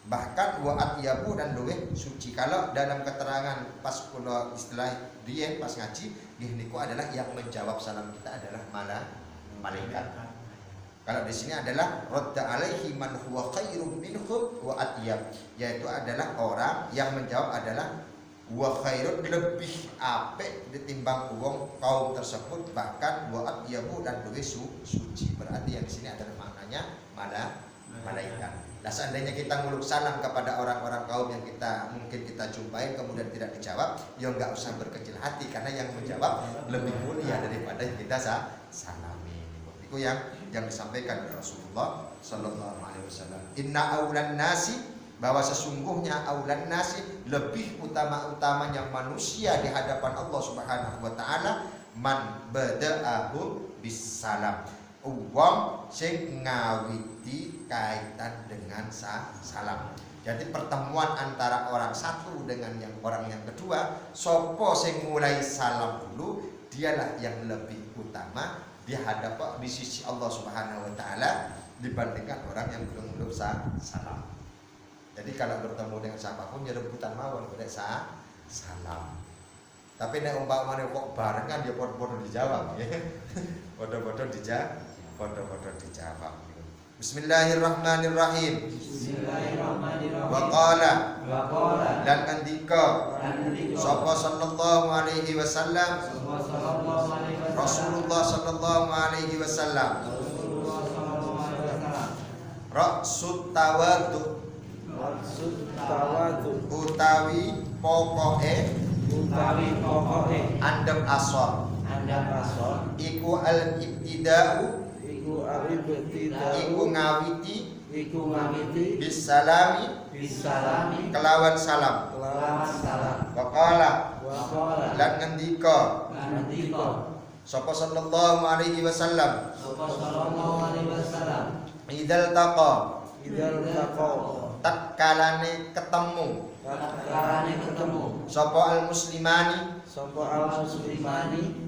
Bahkan wa atyabu dan luwih suci. Kalau dalam keterangan pas kula istilah riyen pas ngaji, nggih niku adalah yang menjawab salam kita adalah malaikat. Kalau di sini adalah radda alaihi man huwa khairum minhum wa atyab, yaitu adalah orang yang menjawab adalah wa khairun, lebih apik ditimbang wong kaum tersebut, bahkan wa atyabu dan lebih suci. Berarti yang di sini adalah maknanya malaikat. Nah, seandainya kita nguluk salam kepada orang-orang kaum yang mungkin kita jumpai kemudian tidak dijawab, ya nggak usah berkecil hati, karena yang menjawab lebih mulia daripada yang kita salami. Itu yang disampaikan oleh Rasulullah Sallallahu Alaihi Wasallam. Inna aulan nasi, bahwa sesungguhnya aulan nasi, lebih utama-utamanya manusia di hadapan Allah Subhanahu Wa Taala, man bada'ahu bisalam, wong sing ngawiti kaitan dengan salam. Jadi pertemuan antara orang satu dengan orang yang kedua, sopo sing mulai salam dulu, dialah yang lebih utama di hadapan di sisi Allah Subhanahu Wa Taala dibandingkan orang yang belum salam. Jadi kalau bertemu dengan siapapun ya rebutan mawon boleh salam. Tapi nek umpamane kok barengan dia podo-podo dijawab ya. Podo-podo dijawab. Bismillahirrahmanirrahim. Bismillahirrahmanirrahim. Wa qala lan Waqala andika sapa sallallahu alaihi wasallam Rasulullah sallallahu alaihi wasallam Raksut tawadu maksud tawadu utawi pokoke andep asor iku al ibtida'u iku ngawiti bisalami kelawan salam. Waqala lan ngendika sapa sallallahu alaihi wasallam idal taqa tatkalane ketemu sapa al muslimani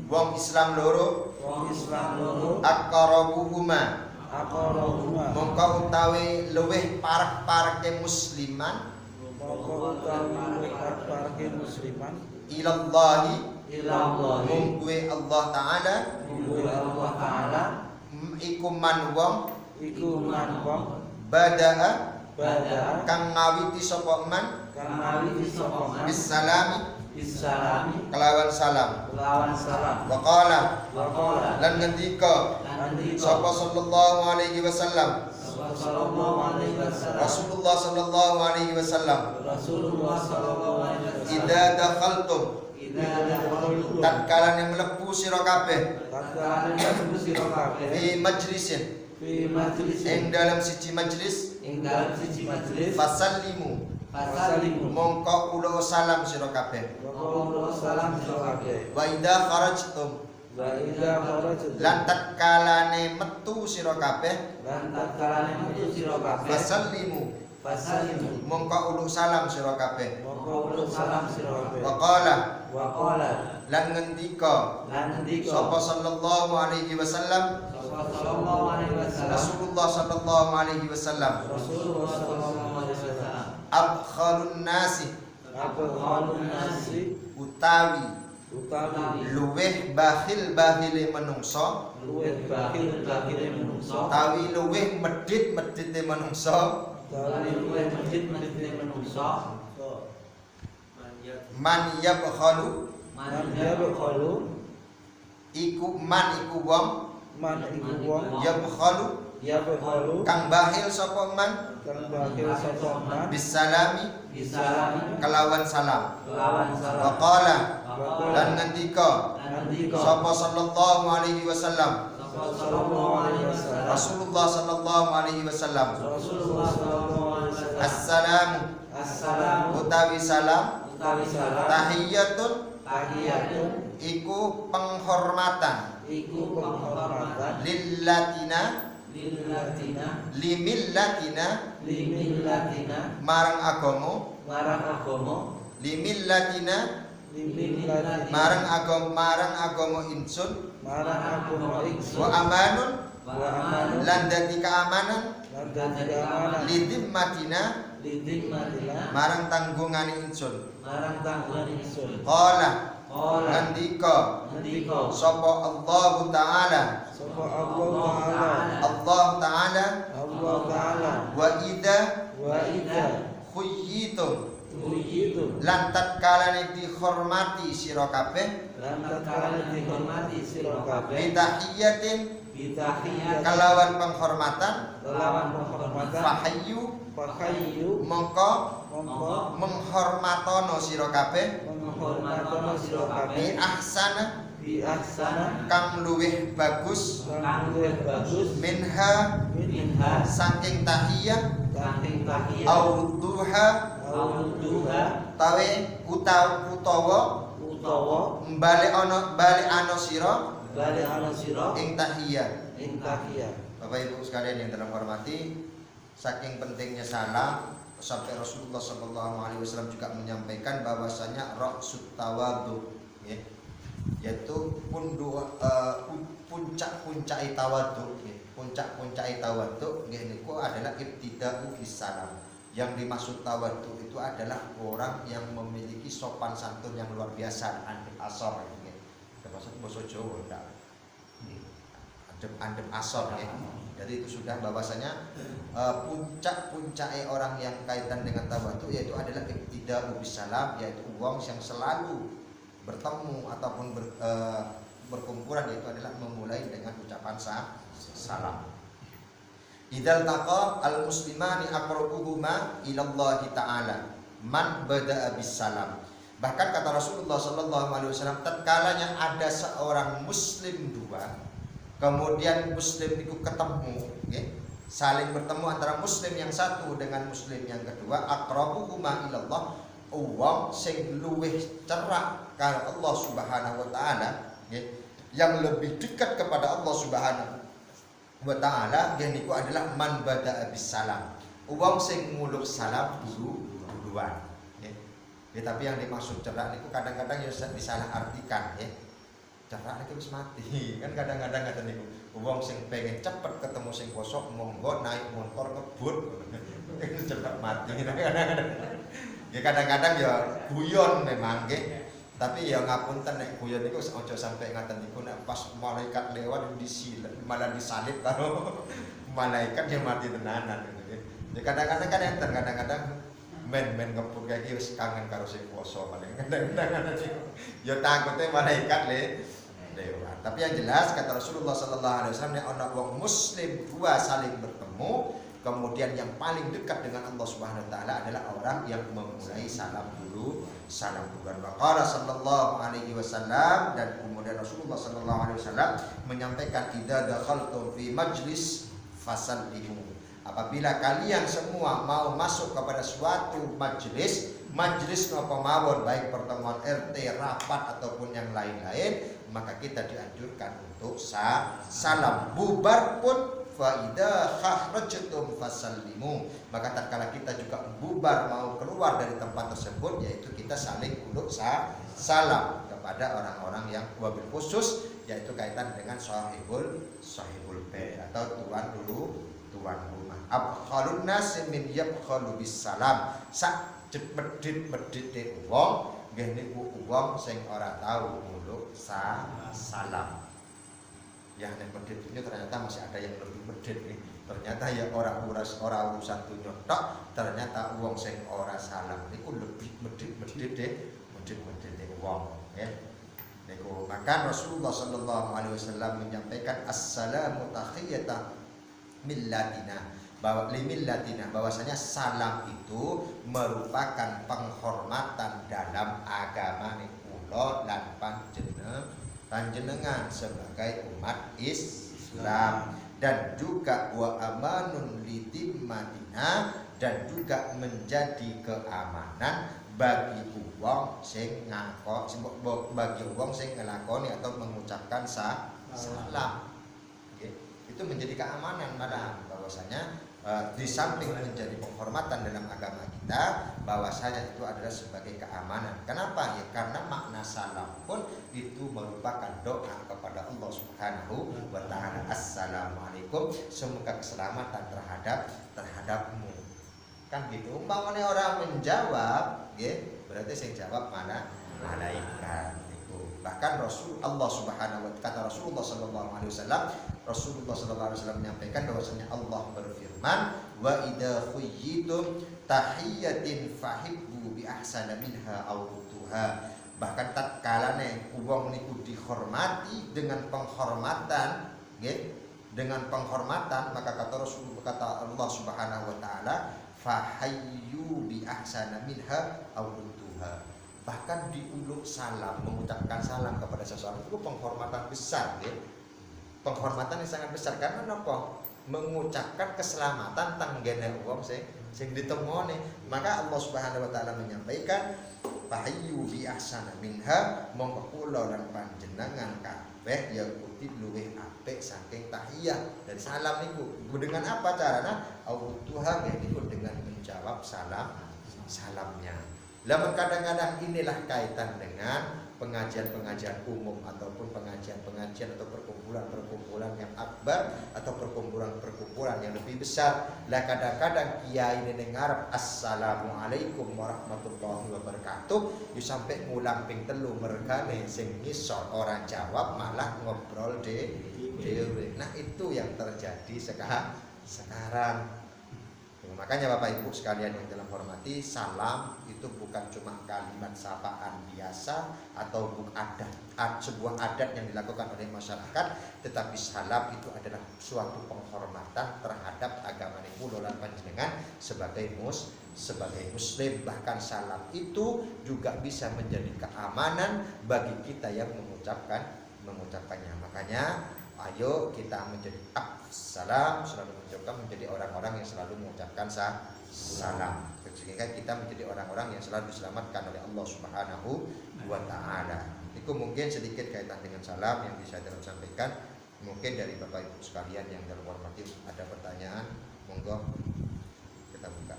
wong Islam loro aqrabuhuma mongko utawi luweh parek-pareke musliman ilallahi mungguwe Allah Ta'ala iku man wong bada'a kang ngawiti sapa man bisalami kelawan salam. Waqala lan ngendika sapa sallallahu alaihi wasallam Rasulullah sallallahu alaihi wasallam idza dakhaltum tatkala mlebu sira kabeh fi majlisin ing dalam siji majlis fasallimu mongko ulo salam sira kabeh wa idza kharajtum lan tatkalane metu sira kabeh fasallimu mongko ulo salam sira kabeh waqala lan ngendika sapa sallallahu alaihi wasallam Rasulullah sallallahu alaihi wasallam abkhalun nasi utawi luweh bakhil menungso utawi luweh medit menungso man yabkhalu iku wong yabkhalu kang bakhil sapa man bisalami kelawan salam. Waqala dan ngendika sapa sallallahu alaihi wasallam Rasulullah sallallahu alaihi wasallam assalamu utawi salam tahiyatun iku penghormatan limillatina marang agama limillatina marang agama insun marang agama ingsun wa amanun wa amanun lan dadi keamanan lan dadi keamanan lidimmatina lidimmatina marang tanggungane ingsun. marang tanggungan ingsun Qala ora ngendika ngendika sapa Allah Ta'ala sapa Allah taala Allah Ta'ala Allah taala wa idza wa idza khuyyitum tuyitum lan tatkalane dihormati sira kabeh lan tatkala dihormati sira kabeh bitahiyatin bitahiyat kelawan penghormatan kelawan penghormatan fahayyu pakhayu mongko mongko menghormatono sira kabeh menghormatono sira bi kabeh ahsana bi ahsana kang luwih bagus kang luwih bagus minha minha saking tahiyah saking tahiyat auduha auduha tawe utawa bali ana sira bali ana sira ing tahiyah. ing tahiyat Bapak Ibu sekalian yang dalam hormati, saking pentingnya salam sampai Rasulullah SAW juga menyampaikan bahwasanya ra'sut tawadhu, ya, yaitu puncak-puncak tawadhu, ya, puncak-puncak tawadhu niku adalah ibtida'u bis salam. Yang dimaksud tawadhu itu adalah orang yang memiliki sopan santun yang luar biasa, andep asor, ya. Termasuk bahasa Jawa ndak. Andep asor, ya. Jadi itu sudah bahwasanya puncak-puncak orang yang kaitan dengan tawadhu yaitu adalah ibtida'u bisalam, yaitu wong yang selalu bertemu ataupun berkumpulan yaitu adalah memulai dengan ucapan salam. Idzal taqa al-muslimani aqrabuhuma ila Allah Ta'ala man bada'a bisalam. Bahkan kata Rasulullah SAW, tatkalanya ada seorang muslim dua, kemudian muslim itu ketemu, ya, saling bertemu antara muslim yang satu dengan muslim yang kedua, aqrabuhuma ilallah, wong sing luwih cerak karo Allah Subhanahu wa taala, ya, yang lebih dekat kepada Allah Subhanahu wa taala, niku adalah man bada'a bisalam, wong sing nguluk salam duluan, ya. Ya, tapi yang dimaksud cerak niku kadang-kadang ya disalah artikan, ya. Cerak itu wis mati. Kan kadang-kadang ngaten niku. Wong sing pengen cepet ketemu sing kosok monggo naik motor ngebut. Itu cerak mati. Ya kadang-kadang ya guyon memang nggih. Tapi ya ngapunten nek guyon niku aja sampai ngaten niku nek pas malaikat lewat malah disalib karo malaikat yang mati tenanan gitu. Ya kadang-kadang kan enten kadang-kadang men ngepur kayak wis kangen karo sing poso paling kadang-kadang ya takutnya malaikat lewat. Tapi yang jelas kata Rasulullah SAW, nek ana wong muslim dua saling bertemu, kemudian yang paling dekat dengan Allah Subhanahu wa taala adalah orang yang memulai salam duluan. Maka sallallahu alaihi wasallam, dan kemudian Rasulullah sallallahu alaihi wasallam menyampaikan idza dakhaltum fi majlis fasallimu. Apabila kalian semua mau masuk kepada suatu majlis napa mawon, baik pertemuan RT, rapat ataupun yang lain-lain, maka kita dianjurkan untuk salam. Bubar pun fa idza kharajtum fasallimu, maka tatkala kita juga bubar mau keluar dari tempat tersebut, yaitu kita saling untuk salam kepada orang-orang yang wabil khusus, yaitu kaitan dengan sahibul bait atau tuan rumah. Abkhalun nas min yabkhalu bis salam. Sak medhit-medhite wong nggih niku wong sing ora tahu muluk salam. Ya nek medhitnya ternyata masih ada yang lebih medhit nih. Ternyata ya ora urusan dunya tok, ternyata wong sing ora salam niku lebih medhit-medhite wong, ya. Niku maka Rasulullah sallallahu alaihi wasallam menyampaikan assalamu tahiyatan millatina, bahwasanya salam itu merupakan penghormatan dalam agama kula lan panjenengan sebagai umat Islam, dan juga wa amanun lidimmatina, dan juga menjadi keamanan bagi wong sing ngelakoni atau mengucapkan salam. Itu menjadi keamanan malah bahwasanya di samping menjadi penghormatan dalam agama kita, bahwasanya itu adalah sebagai keamanan. Kenapa? Ya karena makna salam pun itu merupakan doa kepada Allah Subhanahu wa taala. Assalamualaikum, semoga keselamatan terhadapmu. Kan gitu. Umpamanya orang menjawab, ya, berarti yang jawab mana? Malaikat. Bahkan Allah Subhanahu wa taala, kata Rasulullah sallallahu alaihi wasallam menyampaikan bahwasanya Allah berfirman, wa idza khuyyitum tahiyyatin fahibbu bi ahsana minha aw rudduha. Bahkan tatkala wong niku dihormati dengan penghormatan, nggih, dengan penghormatan, maka kata Allah Subhanahu wa taala, fahayyu bi ahsana minha aw rudduha. Bahkan diuluk salam, mengucapkan salam kepada seseorang itu penghormatan besar, ya. Penghormatan yang sangat besar karena apa? Mengucapkan keselamatan tanggene wong sing ditemoni. Maka Allah Subhanahu wa taala menyampaikan, fahayyu bi ahsana minha, monggo kula lan panjenengan kabeh ya kutip luwih apik saking tahiyah dari salam niku. Dengan apa caranya? Autuha niku dengan menjawab salamnya. Lamun kadang-kadang inilah kaitan dengan pengajian-pengajian umum ataupun pengajian-pengajian atau perkumpulan-perkumpulan yang akbar atau perkumpulan-perkumpulan yang lebih besar. Lah kadang-kadang kiai ini ngarep assalamualaikum warahmatullahi wabarakatuh, yo sampai ngulang ping 3 mergane sing ngisor orang jawab malah ngobrol dhewe. Nah, itu yang terjadi sekarang. Makanya Bapak Ibu sekalian yang dalam hormati, salam itu bukan cuma kalimat sapaan biasa atau sebuah adat yang dilakukan oleh masyarakat, tetapi salam itu adalah suatu penghormatan terhadap agama kula lan panjenengan sebagai muslim. Bahkan salam itu juga bisa menjadi keamanan bagi kita yang mengucapkannya. Makanya ayo kita menjadi salam, selalu menjadi orang-orang yang selalu mengucapkan salam, sehingga kita menjadi orang-orang yang selalu diselamatkan oleh Allah Subhanahu wa taala. Itu mungkin sedikit kaitan dengan salam yang bisa saya sampaikan. Mungkin dari Bapak Ibu sekalian yang dalam hormati ada pertanyaan, monggo kita buka.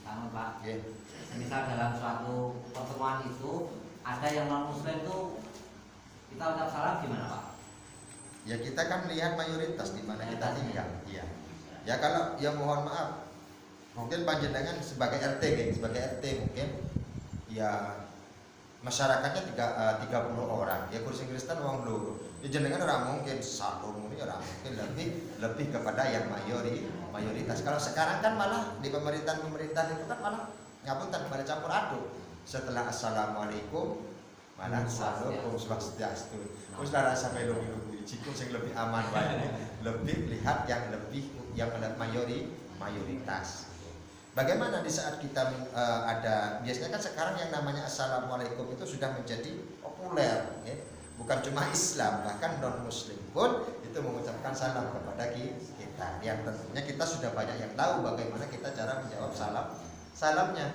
Sama Pak. Yeah. Misal dalam suatu pertemuan itu ada yang non muslim tuh, kita ucap salam gimana Pak? Ya kita kan lihat mayoritas di mana kita tinggal. Iya. Ya kalau ya mohon maaf, mungkin panjenengan sebagai RT mungkin ya masyarakatnya 30 orang. Ya kursi Kristen wong loro. Ya jenengan orang mungkin satu muni orang mungkin lebih kepada yang mayoritas. Kalau sekarang kan malah di pemerintahan itu kan malah ngapunten pada campur aduk. Setelah assalamualaikum malah waalaikum swastiastu. Wis ora sampai luwi-luwi, cikung sing lebih aman wae. Lebih lihat yang mayoritas. Bagaimana di saat kita ada, biasanya kan sekarang yang namanya assalamualaikum itu sudah menjadi populer, ya. Bukan cuma Islam, bahkan non Muslim pun itu mengucapkan salam kepada kita. Yang tentunya kita sudah banyak yang tahu bagaimana kita cara menjawab salamnya.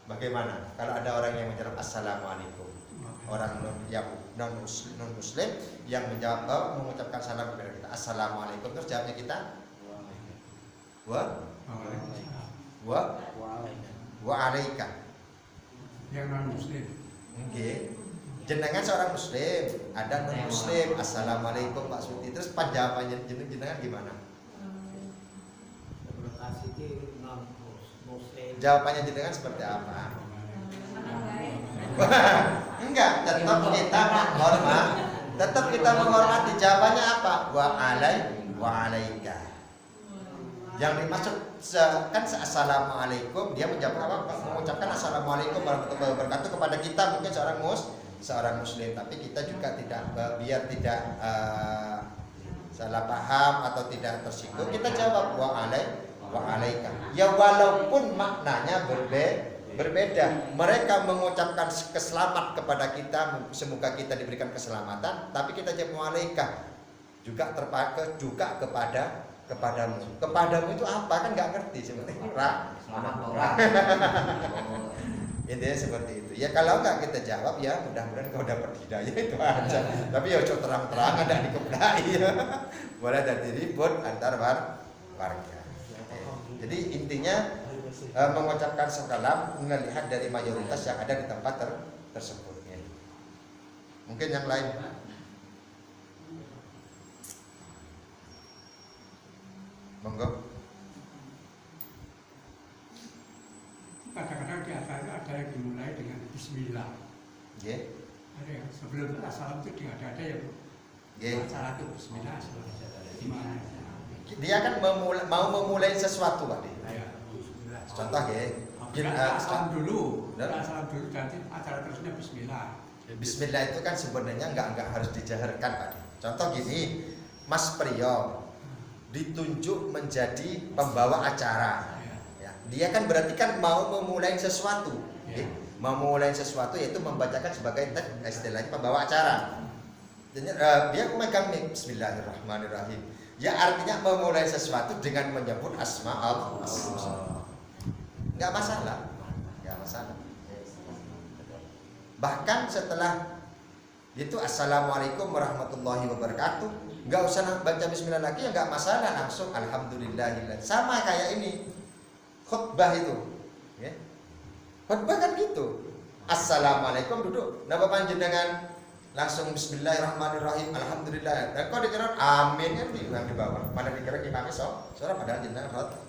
Bagaimana kalau ada orang yang menjawab assalamualaikum, orang non muslim yang menjawab mengucapkan salam kepada kita assalamualaikum, terus jawabnya kita wa alaika. Yang non muslim. Okay. Jenengan seorang muslim, ada non muslim, assalamualaikum Pak Suti, terus jawabannya jenengan gimana? Jawabannya jenengan seperti apa? Enggak, tetap kita menghormati. Jawabannya apa? Wa alaika. Yang dimaksud kan assalamualaikum, dia menjawab apa? Mengucapkan assalamualaikum warahmatullahi wabarakatuh kepada kita mungkin seorang muslim, tapi kita juga tidak biar tidak salah paham atau tidak tersinggung, kita jawab wa alaika. Ya walaupun maknanya berbeda. Mereka mengucapkan keselamat kepada kita, semoga kita diberikan keselamatan, tapi kita jawab wa alaika. Juga terpakai juga kepadamu. Kepadamu itu apa? Kan nggak ngerti sebenarnya. Selamat orang. Intinya seperti itu. Ya kalau nggak kita jawab ya mudah-mudahan kau dapat hidayah itu aja. Tapi ya coba terang-terang ada dikeplai ya. Boleh jadi ribut antar warga. Jadi intinya mengucapkan salam melihat dari mayoritas yang ada di tempat tersebut. Ya. Mungkin yang lain. Monggo. Kadang-kadang di acara ada yang dimulai dengan Bismillah. Ya. Ada yang sebelum assalam itu ada yang Ya. acara itu Bismillah. Gimana? Dia kan mau memulai sesuatu Pak. Ya, Bismillah. Contoh ya. Assalam dulu. Benar? Assalam dulu nanti acara terusnya Bismillah. Bismillah itu kan sebenarnya nggak harus dijaharkan Pak. Contoh gini, Mas Priyo ditunjuk menjadi pembawa acara. Ya, dia kan berarti kan mau memulai sesuatu. Ya. Mau memulai sesuatu yaitu membacakan sebagai istilahnya pembawa acara. Jadi, dia memegang nih Bismillahirrahmanirrahim. Ya artinya memulai sesuatu dengan menyebut asma Allah. Nggak masalah, nggak masalah. Bahkan setelah itu Assalamualaikum warahmatullahi wabarakatuh, nggak usah baca Bismillah lagi ya nggak masalah, langsung Alhamdulillahillah. Sama kayak ini khutbah itu, ya. Khutbah kan gitu. Assalamualaikum duduk, napa panjenengan langsung Bismillahirrahmanirrahim, Alhamdulillah. Dan kau dikira amin kan di bawah. Mana dikira imamnya soalnya padahal jenengan khutbah.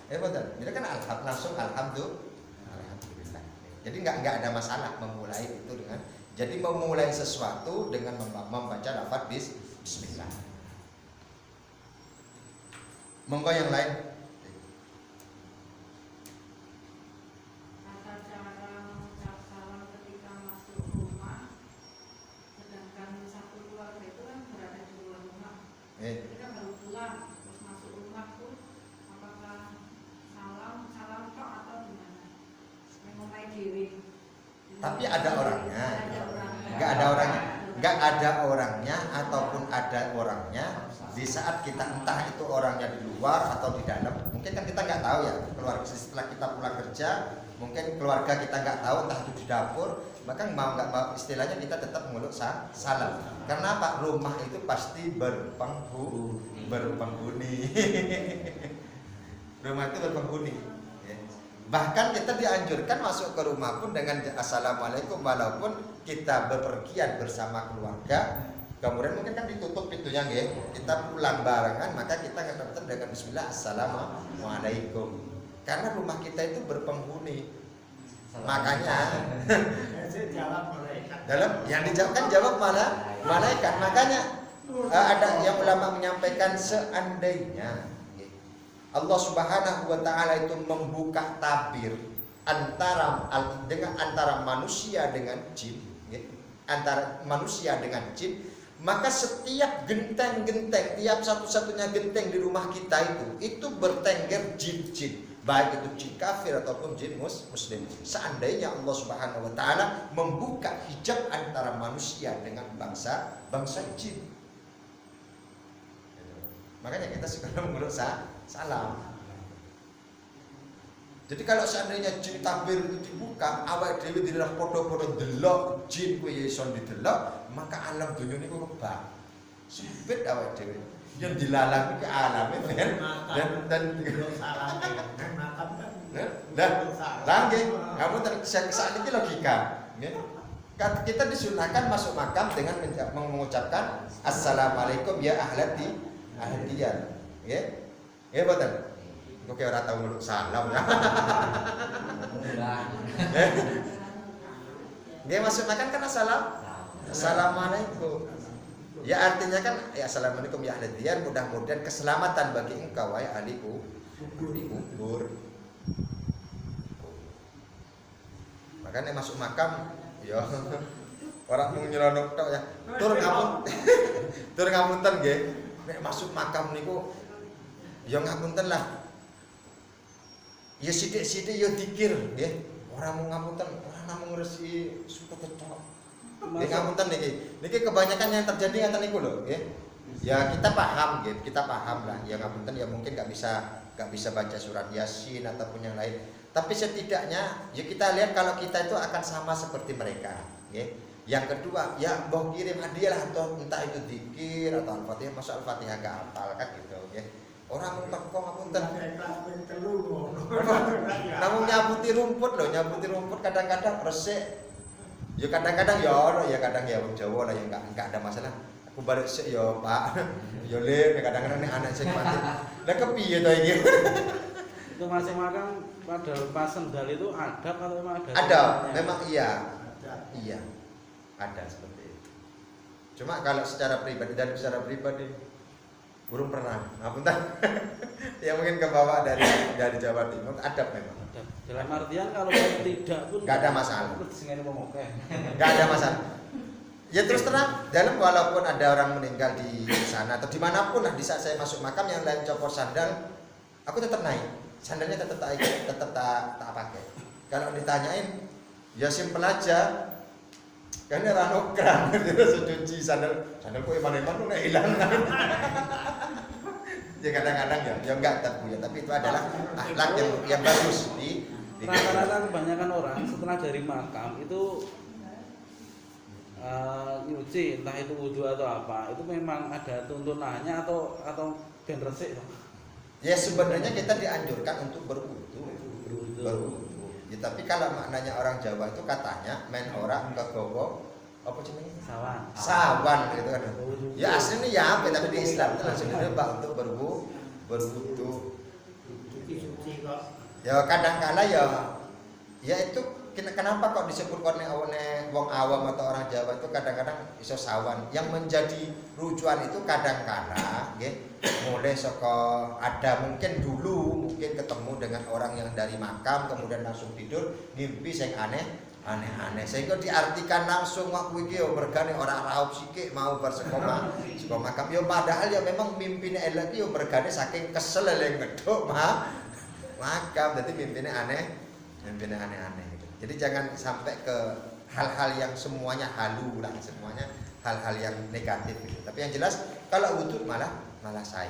Betul. Jadi kan langsung alhamdulillah. Jadi nggak ada masalah memulai itu dengan. Jadi memulai sesuatu dengan membaca lafaz Bismillah. Monggo yang lain. Tata cara mengucap salam ketika masuk rumah, sedangkan satu keluarga itu kan berada di luar rumah. Kita baru pulang, terus masuk rumah pun apakah salam tok atau gimana? Memulai diri. Tapi ada orangnya. Nggak ada orangnya. Nggak ada orangnya ataupun ada orangnya di saat kita entah itu orangnya di luar atau di dalam. Mungkin kan kita nggak tahu ya keluarga setelah kita pulang kerja, mungkin keluarga kita nggak tahu entah itu di dapur, maka mau nggak mau istilahnya kita tetap mengulut salam. Karena apa? Rumah itu pasti berpenghuni. Rumah itu berpenghuni. Bahkan kita dianjurkan masuk ke rumah pun dengan Assalamualaikum, walaupun kita bepergian bersama keluarga, kemudian mungkin kan ditutup pintunya nggih. Kita pulang barengan, maka kita ngetep dengan bismillah Assalamualaikum. Karena rumah kita itu berpenghuni. Makanya dalam yang dijawabkan jawab malaikat. Makanya ada yang ulama menyampaikan seandainya Allah Subhanahu wa taala itu membuka tabir antara manusia dengan jin, ya, antara manusia dengan jin, maka setiap genteng-genteng, tiap satu-satunya genteng di rumah kita itu bertengger jin-jin, baik itu jin kafir ataupun jin muslim. Seandainya Allah Subhanahu wa taala membuka hijab antara manusia dengan bangsa jin. Makanya kita sekarang menurut salam. Jadi kalau seandainya jin tabir itu dibuka, awak dhewe dirah podo-podo delok jin kuwi iso didelok, maka alam dunya niku kebak. Sipit awak dhewe. Yen dilalang ke alame dan salam makam lah nggih, kamu saat ini logika, nggih. Kita disunahkan masuk makam dengan mengucapkan Assalamualaikum ya ahliyan, nggih. Nggih mboten. Kok kayak ora tau ngeluk salam ya. Nggih masuk makan kan Assalamualaikum. Ya artinya kan ya Assalamualaikum ya ahliyan, mudah-mudahan keselamatan bagi engkau wahai ahli kubur. Makanya masuk makam ya orang mau nyelonok tok ya. Tur ngapunten nggih. Nek masuk makam niku ya ngapunten lah. Ya sithik-sithik ya dikir nggih. Ora mung ngapunten, ora namung ngresi suket tok. Nggih ngapunten niki kebanyakan yang terjadi ngaten niku lho nggih. Ya kita paham lah. Ya ngapunten ya mungkin enggak bisa baca surat Yasin ataupun yang lain. Tapi setidaknya ya kita lihat kalau kita itu akan sama seperti mereka, ya. Yang kedua, ya mbah kirim hadiah lah atau entah itu zikir atau Al-Fatihah, masa Al-Fatihah gak hafal kan gitu, ya. Orang mentok kok ngapunten. Namun nyabuti rumput loh, nyabuti rumput kadang-kadang resik. Ya kadang-kadang ya ono ya kadang ya wong Jawa lah ya enggak ada masalah. Aku balik sik ya Pak. Ya le kadang-kadang nek anak sing mati. Lah kepiye to iki? Itu masih makan pada lepas sendal itu adab atau memang ada? Ada, sunnahnya? memang iya. Iya. Ada seperti itu. Cuma kalau secara pribadi dan secara pribadi burung pernah. Ngapunten. Ya mungkin ke bawah dari Jawa Timur adab memang. Adab. Dalam artian kalau tidak pun Enggak ada masalah. Singene wong oke. Enggak ada masalah. Ya terus terang, dalam walaupun ada orang meninggal di sana atau dimanapun lah, di saat saya masuk makam yang lain copot sandal, aku tetap naik. Sandalnya tetap tak pakai. Kalau ditanyain, ya simpel aja. Karena rano kram, terus cuci sandalku iman-iman tuh hilang. Ya kadang-kadang ya enggak ya, tapi itu adalah akhlak yang bagus di rata-rata kebanyakan orang setelah dari makam itu nyuci, entah itu wudhu atau apa, itu memang ada tuntunannya atau ben resik. Ya sebenarnya kita dianjurkan untuk berwudu. Ya, tapi kalau maknanya orang Jawa itu katanya main orang ke gowo apa jenenge? Sawan gitu kan. Ya aslinya ya apa tapi di Islam itu langsung dirubah untuk berwudu. Suci kok. Ya kadang-kala ya itu kenapa kok disebut oleh wong awam atau orang Jawa itu kadang-kadang iso sawan. Yang menjadi rujukan itu kadang-kala nggih mulai saka ada mungkin dulu ketemu dengan orang yang dari makam kemudian langsung tidur ngimpi sing aneh sehingga diartikan langsung wah kuwi iki yo mergane ora raup sithik mau bersekoma saka makam yo padahal ya memang mimpine elek yo mergane saking kesel lek ngeduk makam dadi mimpine aneh-aneh gitu. Jadi jangan sampai ke hal-hal yang semuanya halu lah, semuanya hal-hal yang negatif gitu. Tapi yang jelas kalau wudhu malah sae.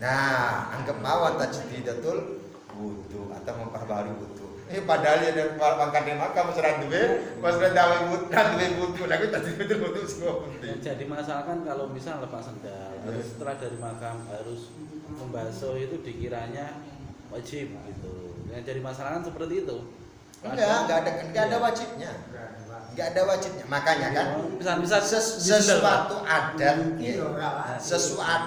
Nah, anggap mawon tajdidatul wudhu atau memperbarui wudhu. Padahal ya mangkane makam serat duwe, pas dawe wudhu, lha kuwi tajdidatul wudhu semua penting. Yang jadi masalah kan kalau misal lepas sendal, terus setelah dari makam harus membasuh itu dikiranya wajib gitu. Yang jadi masalah kan seperti itu. Enggak ada wajibnya. Enggak ada wajibnya. Makanya kan bisa sesuatu adat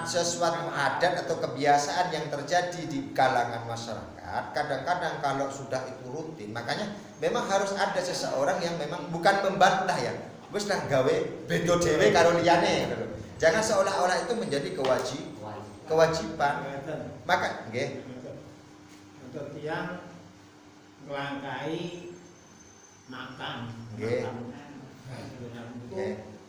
sesuatu adat atau kebiasaan yang terjadi di kalangan masyarakat, kadang-kadang kalau sudah itu rutin, makanya memang harus ada seseorang yang memang bukan membantah ya. Wis lah gawe beda dhewe karo liyane. Jangan seolah-olah itu menjadi kewajiban. Maka nggih untuk yang ngelangkai makam. Nggih.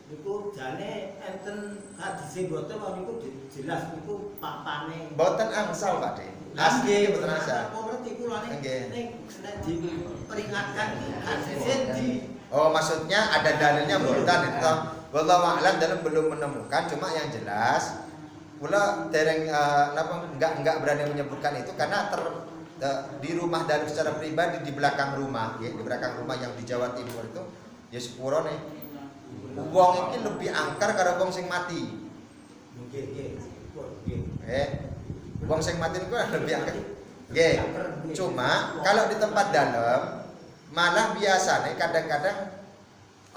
Niku jane enten hadise mboten niku jelas niku papane. Mboten angsal Pak De. Asli mboten angsal. Apa ngerti kula Nggih. nek diperingatkan hadise di. Oh, maksudnya ada dalilnya mboten itu. Wallahu a'lam dalam belum menemukan, cuma yang jelas kula dereng enggak berani menyebutkan itu karena di rumah dari secara pribadi di belakang rumah ya, di belakang rumah yang di Jawa Timur itu ya sepurone wong iki lebih angker karo wong sing mati. Nggih. Wong sing mati niku lebih angker. Nggih. Cuma kalau di tempat dalam malah biasanya kadang-kadang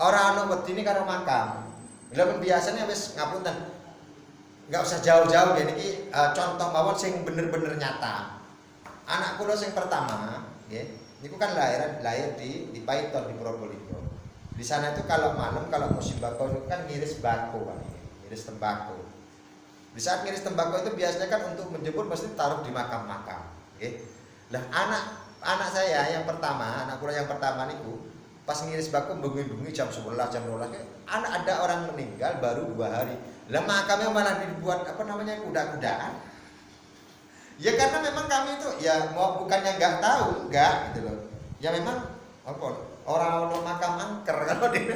ora ana wedine karo makam. Lha biasanya wis ngapunten. Enggak usah jauh-jauh ya niki contoh mawon sing bener-bener nyata. Anak kula sing pertama, nggih, niku kan lahir di Paiton di Probolinggo. Di sana itu kalau malam kalau musim bako itu kan ngiris bako, Pak. Ngiris tembakau. Di saat ngiris tembakau itu biasanya kan untuk menjemur mesti taruh di makam-makam, nggih. Lah anak saya yang pertama, anak kula yang pertama niku pas ngiris bako bengi-bengi jam 11 jam 12 anak ada orang meninggal baru 2 hari. Lah makamnya malah dibuat kuda-kudaan. Ya karena memang kami itu ya mau bukannya nggak tahu, enggak gitu loh. Ya memang orang makam angker kalau di.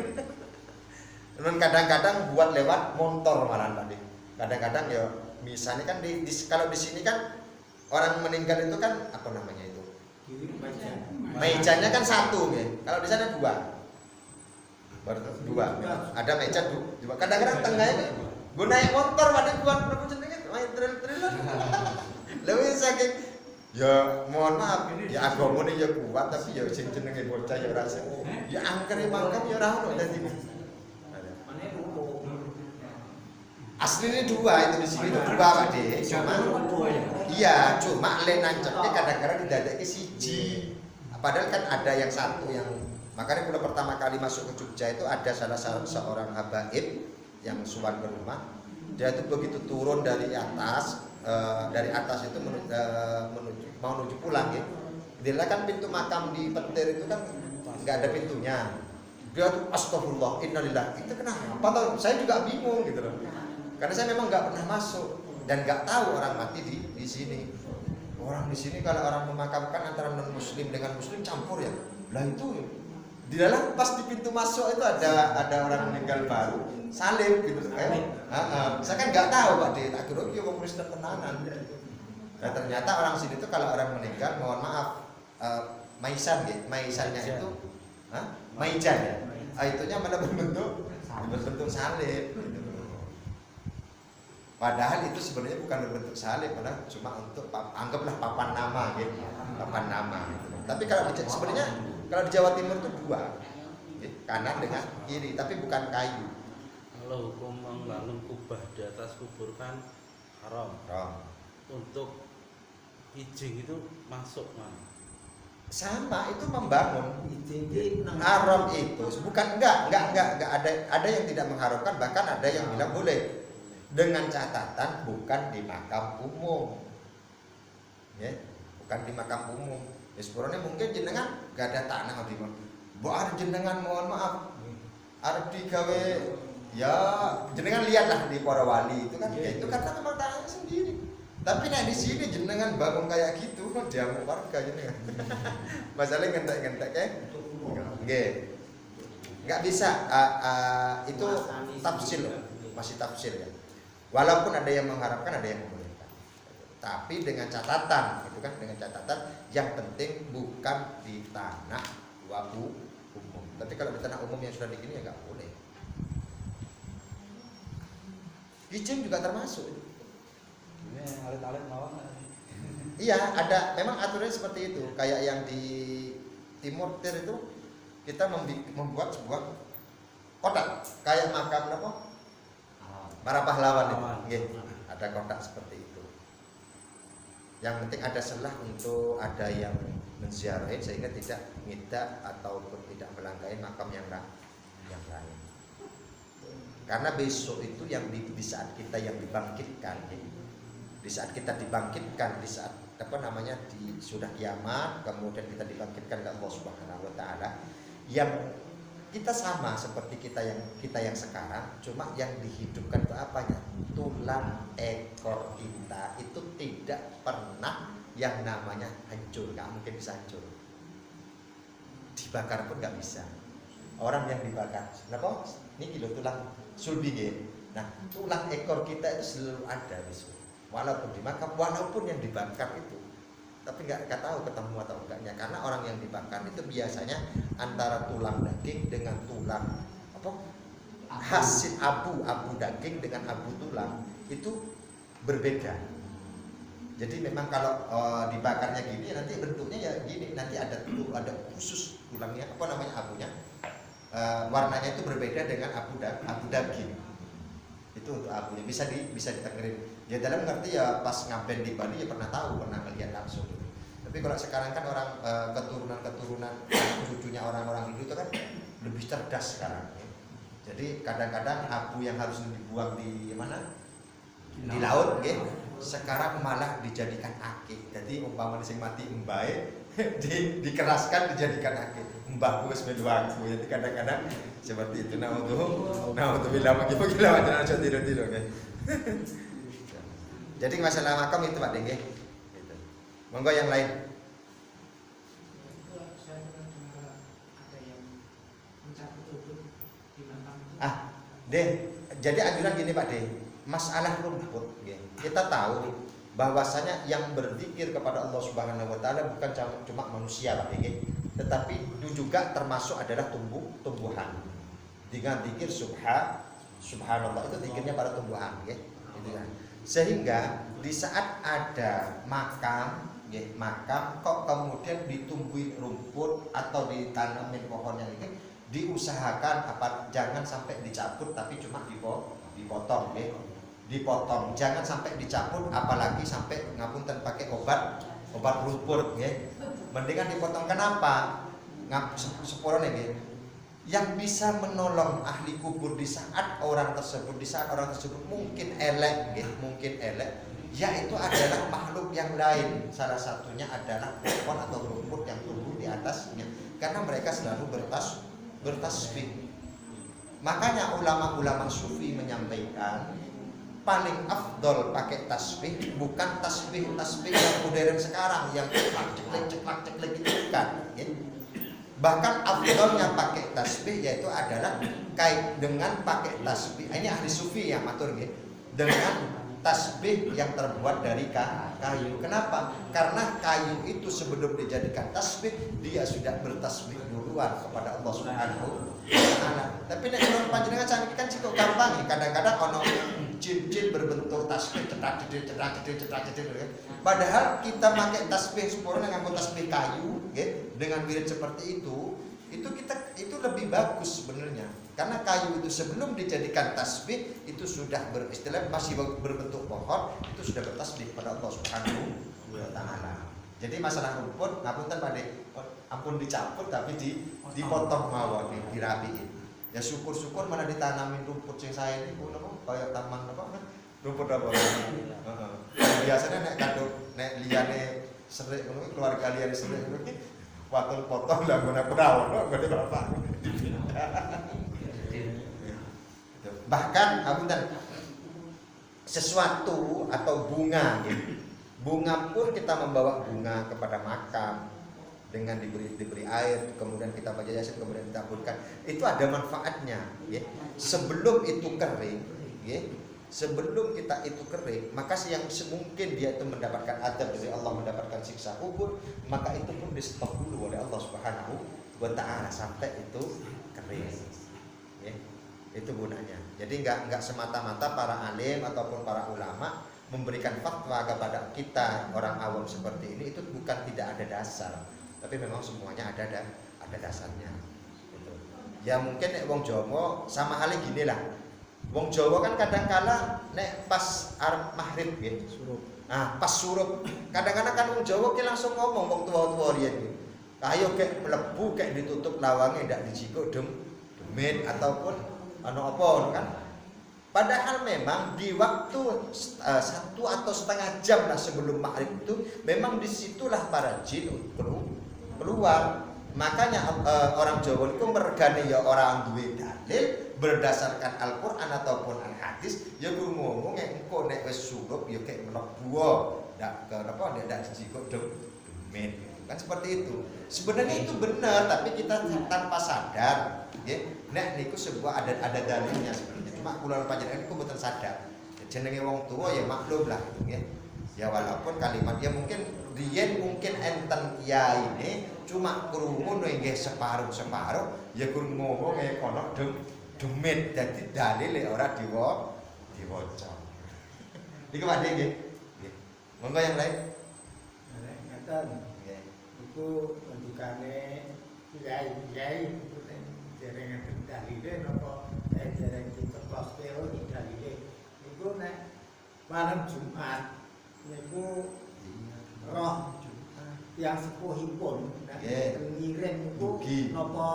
Dan kadang-kadang buat lewat motor malah tadi. Kadang-kadang ya misalnya kan kalau di sini kan orang meninggal itu kan apa namanya itu? Kiri baca. Mejanya kan satu, ya. Kalau di sana dua. Dua. Ada meja dua. Kadang-kadang tengahnya gue naik motor pada buat berapa jenenge main trail-trailan. Lebih saking ya mohon maaf ya agama ini ya kuat tapi ya sing jenenge bocah ya ora sing ya angkere mangkam ya ora ono dadi. Mana ruko. Aslinya dua itu di sini dua Pak De. Cuma iya, cuma le nancepnya kadang-kadang didadekke siji. Padahal kan ada yang satu yang makanya kalau pertama kali masuk ke Jogja itu ada salah seorang habaib yang suwan ke rumah. Dia itu begitu turun dari atas itu menuju pulang ya. Dia kan pintu makam di petir itu kan nggak ada pintunya. Dia tuh astagfirullah innalillah. Itu kenapa tau? Saya juga bingung gitu loh. Karena saya memang nggak pernah masuk dan nggak tahu orang mati di sini. Orang di sini kalau orang memakamkan antara non muslim dengan muslim campur ya. Lah itu di dalam pas di pintu masuk itu ada orang meninggal baru salib gitu. Saya kan nggak tahu Pak De. Tak kira dia orang Kristen tenanan. Nah, ternyata orang sini itu kalau orang meninggal mohon maaf maisan ya. Maisannya itu maijan ya. Itunya mana berbentuk salib. Padahal itu sebenarnya bukan berbentuk salib, padahal cuma untuk anggaplah papan nama gitu. Papan nama gitu. Tapi kalau sebenarnya kalau di Jawa Timur itu dua. Kanan dengan kiri, tapi bukan kayu. Kalau hukum membangun kubah di atas kubur kan haram. Untuk ijing itu masuk mana? Sama itu membangun. Ijing Haram itu bukan enggak ada yang tidak mengharamkan, bahkan ada yang bilang boleh. Dengan catatan bukan di makam umum, ya, bukan di makam umum. Ya sebenarnya mungkin jenengan gak ada tanah di mana. Buat jenengan mohon maaf, harus digawe, ya jenengan lihatlah di para wali itu kan, ya itu karena memang tanahnya sendiri. Tapi nah di sini jenengan bangun kayak gitu, diamuk warga jenengan. Masalahnya ngentek-ngentek ya, nggak bisa. Itu tafsir loh, masih tafsir ya. Walaupun ada yang mengharapkan, ada yang membolehkan. Tapi dengan catatan, itu kan dengan catatan yang penting bukan di tanah wabu umum. Tapi kalau di tanah umum yang sudah begini ya nggak boleh. Ijing juga termasuk. Ini alit-alit mawar. Iya, ada. Memang aturannya seperti itu. Kayak yang di Timur Tir itu kita membuat sebuah kotak kayak makam apa? Para pahlawan itu, ada kotak seperti itu. Yang penting ada selah untuk ada yang menziarahi sehingga tidak ngidak ataupun tidak melangkahi makam yang lain. Karena besok itu yang di saat kita yang dibangkitkan, di saat kita dibangkitkan, di saat sudah kiamat, kemudian kita dibangkitkan ke Allah Subhanahu Wa Taala, yang kita sama seperti kita yang sekarang, cuma yang dihidupkan itu apanya? Tulang ekor kita itu tidak pernah yang namanya hancur, nggak mungkin bisa hancur. Dibakar pun nggak bisa. Orang yang dibakar, kenapa? Ini kilo tulang sulbi. Nah, tulang ekor kita itu selalu ada besok. Walaupun dimakan, walaupun yang dibakar itu. Tapi nggak tahu ketemu atau enggaknya, karena orang yang dibakar itu biasanya antara tulang daging dengan tulang hasil abu daging dengan abu tulang itu berbeda. Jadi memang kalau dibakarnya gini nanti bentuknya ya gini, nanti ada khusus tulangnya abunya, warnanya itu berbeda dengan abu daging. Itu untuk abunya bisa ditengerin. Ya dalam ngerti ya pas ngaben di Bali ya pernah melihat langsung. Tapi kalau sekarang kan orang keturunan cucunya orang-orang Hindu itu kan lebih cerdas sekarang. Jadi kadang-kadang abu yang harus dibuang di mana? Di laut, sekarang malah dijadikan akik. Jadi umpama sing mati mbae dikeraskan dijadikan akik. Mbahku wis melu aku. Jadi kadang-kadang seperti itu. Nah untuk bilang gila jangan tidur-tidur Jadi masalah makam itu Pak Dengge. Gitu. Monggo yang lain. Jadi anjuran gini Pak De, masalah rumput, kita tahu bahwasanya yang berzikir kepada Allah Subhanahu wa taala bukan cuma manusia Pak nggih, tetapi itu juga termasuk adalah tumbuhan. Dengan zikir subhanallah itu zikirnya para tumbuhan nggih. Gitu kan. Sehingga di saat ada makam nggih, makam kok kemudian ditumbuhi rumput atau ditanamin pohon yang ini, diusahakan jangan sampai dicabut tapi cuma dipotong nggih. Dipotong, jangan sampai dicabut, apalagi sampai ngapunten pakai obat rumput nggih. Mendingan dipotong. Kenapa? Sepurone nggih. Yang bisa menolong ahli kubur di saat orang tersebut mungkin elek nggih, mungkin elek, yaitu adalah makhluk yang lain. Salah satunya adalah pohon atau rumput yang tumbuh di atasnya, karena mereka selalu bertasbih. Makanya ulama-ulama sufi menyampaikan paling afdol pakai tasbih, bukan tasbih yang modern sekarang yang ceklek gitu bukan ya. Bahkan afdolnya pakai tasbih yaitu adalah kait dengan pakai tasbih. Ini ahli sufi yang matur nggih. Dengan tasbih yang terbuat dari kayu. Kenapa? Karena kayu itu sebelum dijadikan tasbih dia sudah bertasbih duluan kepada Allah Subhanahu wa taala. Tapi nek panjenengan sakniki kan cukup gampang ya. Kadang-kadang ono jin berbentuk tasbih cetak cetak. Padahal kita pakai tasbih sempurna nganggo tasbih kayu nggih, dengan wirid seperti itu lebih bagus sebenarnya. Karena kayu itu sebelum dijadikan tasbih itu sudah beristilah masih berbentuk pohon, itu sudah bertasbih kepada Allah Subhanahu wa taala. Jadi masalah rumput ngapunten Pak ampun dicabut tapi dipotong mawon dirapiin. Ya syukur-syukur mana ditanamin rumput sing saya ini kayak taman rumput apa. Heeh. Biasanya nek kado nek liyane serik ngono keluarga liyane serik ngono ki waktu potong lah guna perawan ngene bapak. Bahkan sesuatu atau bunga gitu. Bunga pun kita membawa bunga kepada makam dengan diberi air, kemudian kita baca yasin, kemudian kita taburkan. Itu ada manfaatnya ya. Sebelum itu kering ya. Sebelum kita itu kering, maka yang semungkin dia itu mendapatkan azab dari Allah, mendapatkan siksa kubur, maka itu pun di stop dulu oleh Allah Subhanahu wa taala sampai itu kering. Ya. Itu gunanya. Jadi enggak semata-mata para alim ataupun para ulama memberikan fatwa kepada kita orang awam seperti ini itu bukan tidak ada dasar, tapi memang semuanya ada dasarnya. Gitu. Ya mungkin nek wong Jawa sama halnya gini lah. Wong Jawa kan kadang-kala nek pas arep maghrib nggih, surup. Nah, pas surup kadang-kadang kan wong Jawa ki langsung ngomong wong tua-tua riyen iki. Ayo kek mlebu kek ditutup lawange ndak dijikuk demit ataupun ana apa kan. Padahal memang di waktu 1 atau setengah jam lah sebelum maghrib itu memang disitulah para jin keluar. Makanya orang Jawa itu mergane ya orang duwe dalil berdasarkan Al-Qur'an ataupun Al-Hadis ya kudu ngomong engko nek wis surup ya kek mlebu ndak ndak dijikuk demit. Kan seperti itu. Sebenarnya itu benar tapi kita tanpa sadar nggih. Nek niku sebuah ada dalilnya sebenarnya. Cuma kula panjenengan niku mboten sadar. Jenenge wong tua ya maklum lah nggih. Ya walaupun kalimat ya mungkin riyen mungkin enten kiai ini cuma krungu nggih separuh ya kudu ngomong kono demit dadi dalile ora diwaca. Iki Pak nggih. Nggih. Monggo yang lain. Nek ngaten nggih. Iku pendukane kiai dereng dalile napa dereng ditekos keo dalile. Iku nek malam Jumat niku roh yang sepuhipun ngirim niku napa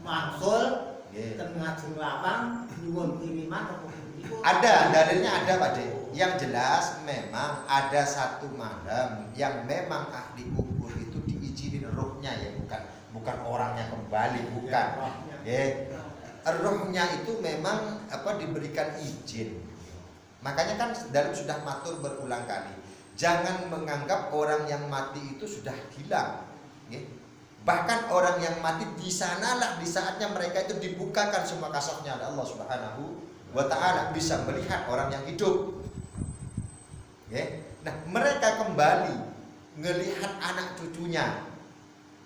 mangsul ten ngajeng lapang nyuwun kiriman apa niku ada dalilnya ada Pak De. Yang jelas memang ada satu malam yang memang ahli kubur itu diizinin rohnya ya bukan orangnya kembali bukan ya. Rohnya itu memang diberikan izin. Makanya kan dalam sudah matur berulang kali, jangan menganggap orang yang mati itu sudah hilang. Ya. Bahkan orang yang mati di sanalah di saatnya mereka itu dibukakan semua kasafnya oleh Allah Subhanahu wa taala bisa melihat orang yang hidup. Ya. Nah, mereka kembali melihat anak cucunya.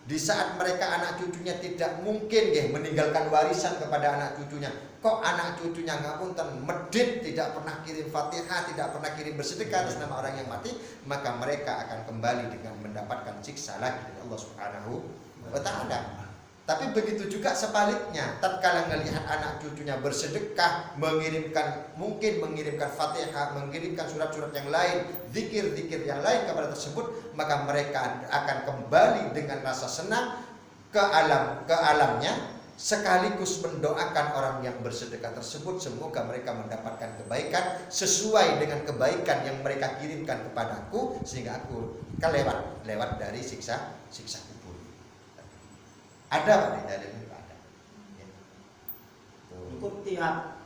Di saat mereka anak cucunya tidak mungkin meninggalkan warisan kepada anak cucunya. Kok anak cucunya ngapunten medit, tidak pernah kirim Fatihah, tidak pernah kirim bersedekah atas nama orang yang mati, maka mereka akan kembali dengan mendapatkan siksa lagi dari Allah Subhanahu wa taala. Tapi begitu juga sebaliknya, tatkala melihat anak cucunya bersedekah, mungkin mengirimkan Fatihah, mengirimkan surat-surat yang lain, zikir-zikir yang lain kepada tersebut, maka mereka akan kembali dengan rasa senang ke alamnya, sekaligus mendoakan orang yang bersedekah tersebut semoga mereka mendapatkan kebaikan sesuai dengan kebaikan yang mereka kirimkan kepadaku, sehingga aku lewat dari siksa kubur. Ada Pak dalilnya? Ada. Ya. Itu tiap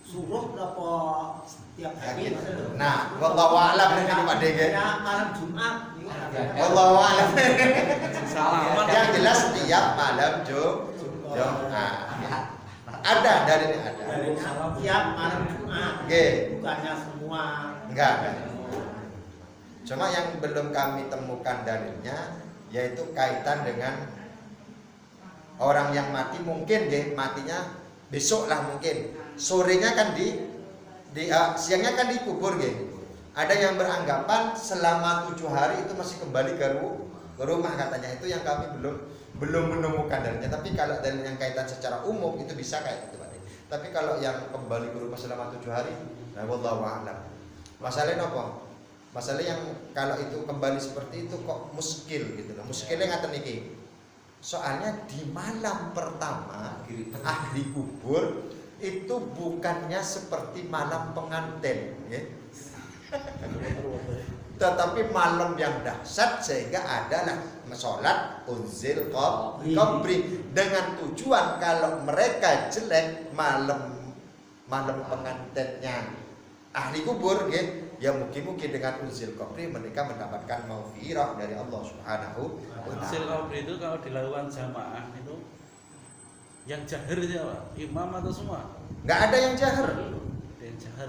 suruh berapa tiap hari. Nah, wallahu a'lam ini Pak Dege. Ya, malam Jumat. Wallahu a'lam. Salaman. Yang jelas tiap malam Jumat. Ada dalilnya ada. Tiap malam Jumat. Oke. Bukannya semua. Enggak. Cuma yang belum kami temukan dalilnya yaitu kaitan dengan orang yang mati mungkin matinya besok lah mungkin. Sorenya kan siangnya kan dikubur Ada yang beranggapan selama 7 hari itu masih kembali ke rumah katanya. Itu yang kami belum menemukan dalilnya. Tapi kalau dalil yang kaitan secara umum itu bisa kayak gitu Pak. Tapi kalau yang kembali ke rumah selama 7 hari, nah wallahu a'lam. Masalahnya apa? Masalah yang kalau itu kembali seperti itu kok muskil gitu loh. Muskilnya ngaten iki. Soalnya di malam pertama ahli kubur itu bukannya seperti malam pengantin, tetapi malam yang dahsyat sehingga adalah sholat unzil qabri dengan tujuan kalau mereka jelek malam pengantinnya ahli kubur ya mungkin dengan unzil qabri mereka mendapatkan maghfirah dari Allah Subhanahu wa taala. Unzil qabri itu kalau dilakukan jamaah itu yang jahar siapa? Imam atau semua? Enggak ada yang jahar. Yang jahar.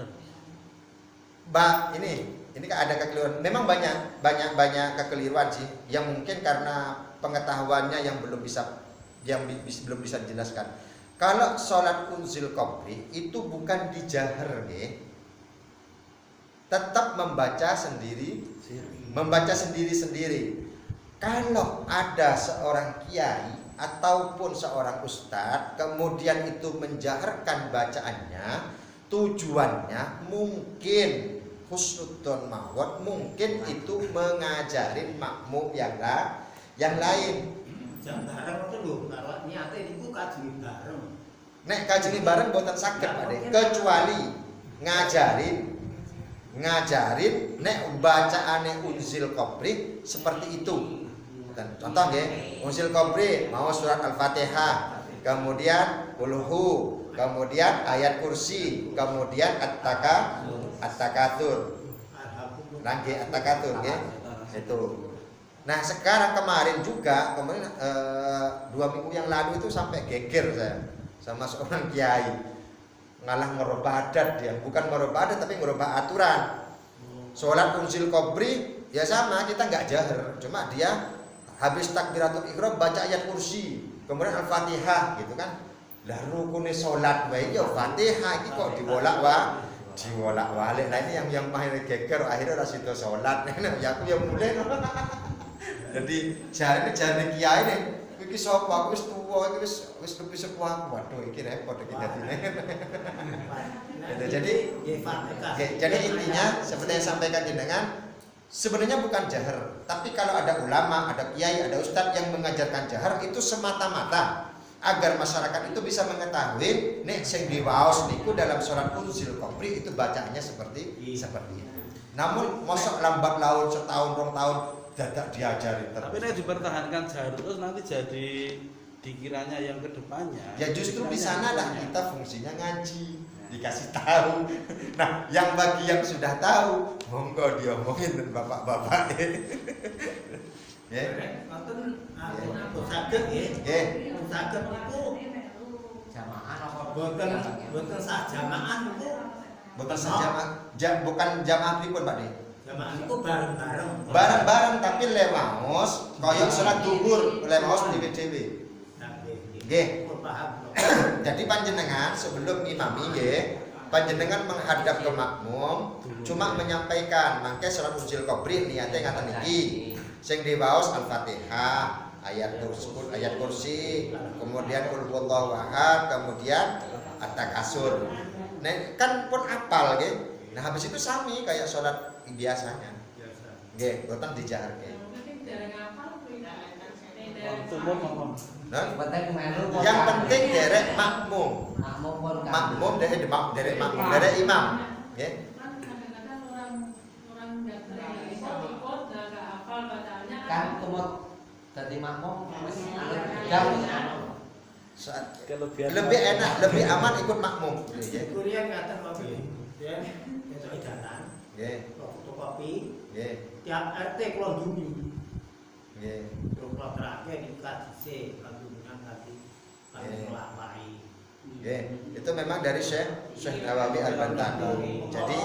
Mbak, ini kan ada kekeliruan. Memang banyak kekeliruan sih yang mungkin karena pengetahuannya yang belum bisa dijelaskan. Kalau sholat unzil qabri itu bukan dijahar tetap membaca sendiri. Kalau ada seorang kiai ataupun seorang ustadz kemudian itu menjaharkan bacaannya, tujuannya mungkin husnudzon mawon, mungkin itu mengajarin makmum yang lain. Jam bareng itu lho, kalau niate niku kaji bareng. Nek kaji bareng boten saged Pak De, kecuali ngajarin nek bacaane unzil qabri seperti itu. Dan contoh unzil qabri mau surat Al-Fatihah, kemudian Qulhu, kemudian ayat kursi, kemudian at-takatsur. Lagi at-takatsur itu. Nah, sekarang kemarin 2 minggu yang lalu itu sampai geger saya sama seorang kiai. Ngalah ngerubah adat dia, bukan merubah adat tapi merubah aturan. Sholat unzil qabri ya sama, kita nggak jahar, cuma dia habis takbiratul ihram baca ayat kursi, kemudian Al-Fatihah gitu kan. Lah rukune sholat wae ya Fatihah iki kok diwolak-walik. Nah ini yang main geger akhirnya ora sida sholat. Ya aku yang mulai. Jadi jarene kiai nih, iki sapa aku wis tuwa, iki wis lebih sepuh aku. Waduh iki repot iki dadine. Jadi intinya seperti yang sampaikan jenengan, sebenarnya bukan jahar, tapi kalau ada ulama, ada kiai, ada ustadz yang mengajarkan jahar itu semata-mata agar masyarakat itu bisa mengetahui nek sing diwaos niku dalam sholat unzil qabri itu bacaannya seperti itu. Namun mosok lambat laun setahun 2 tahun dadak diajarin terus. Tapi nek dipertahankan jahar terus nanti jadi dikiranya yang kedepannya. Ya justru di sana dah kita fungsinya ngaji, dikasih tahu. Nah, yang bagi yang sudah tahu, monggo diomongin dan bapak-bapak. Ya. Ngoten aku saged Nggih. Saged niku Jamaah apa? boten sak jamaah niku Bukan bukan jamaah pripun Pak De. Jamaah itu bareng-bareng. Bareng-bareng tapi lemaos koyok salat zuhur lemaos dhewe-dhewe. Nggih. Paham. Jadi panjenengan sebelum ngimami nggih, panjenengan menghadap ke makmum cuma menyampaikan mangke salat urzil qabri niate ngaten iki. Sing diwaos Al-Fatihah, ayat kursi, kemudian qul huwallahu ahad, kemudian at-takasur. Nek kan pun apal nggih. Nah habis itu sami kayak salat biasanya. Nggih, boten dijaharke. Yang penting derek makmum. Makmum derek makmum, derek imam. Nggih. Kan kumut dadi makmum wis jam Lebih enak, lebih aman ikut makmum. Nggih. Kuliah ngaten kok nggih. Ya, entuk edaran. Nggih. Fotokopi. Nggih. Tiap RT kula ndungi. Nggih. Kula terake nikah dhisik kandungan tadi. Nglapai. Nggih. Itu memang dari Syekh Nawawi Al-Bantani. Jadi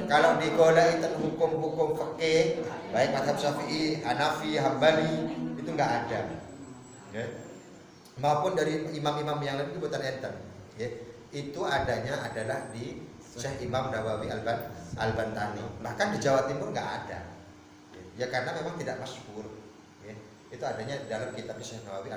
kalau digoleki tentang hukum-hukum fikih baik mazhab Syafi'i, Hanafi, Hambali itu enggak ada. Nggih. Maupun dari imam-imam yang lain itu bukan enten. Nggih. Itu adanya adalah di Syekh Imam Nawawi Al-Bantani. Bahkan di Jawa Timur nggak ada. Ya karena memang tidak masyhur. Ya. Itu adanya dalam kitab Syekh Nawawi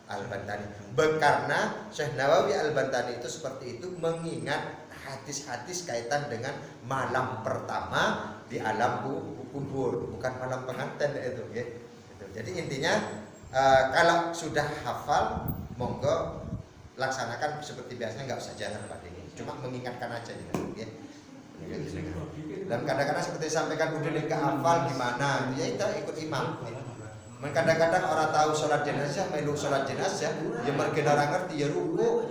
Al-Bantani. Karena Syekh Nawawi Al-Bantani itu seperti itu mengingat hadis-hadis kaitan dengan malam pertama di alam kubur, bukan malam pengantin itu. Ya. Jadi intinya kalau sudah hafal, monggo laksanakan seperti biasanya, nggak usah jahar Pak De. Cuma mengingatkan aja ya. Dan kadang-kadang seperti disampaikan udah nggak hafal gimana, ya itu ikut imam. Kadang-kadang orang tahu sholat jenazah, melu sholat jenazah, ya mereka orang ngerti ya ruku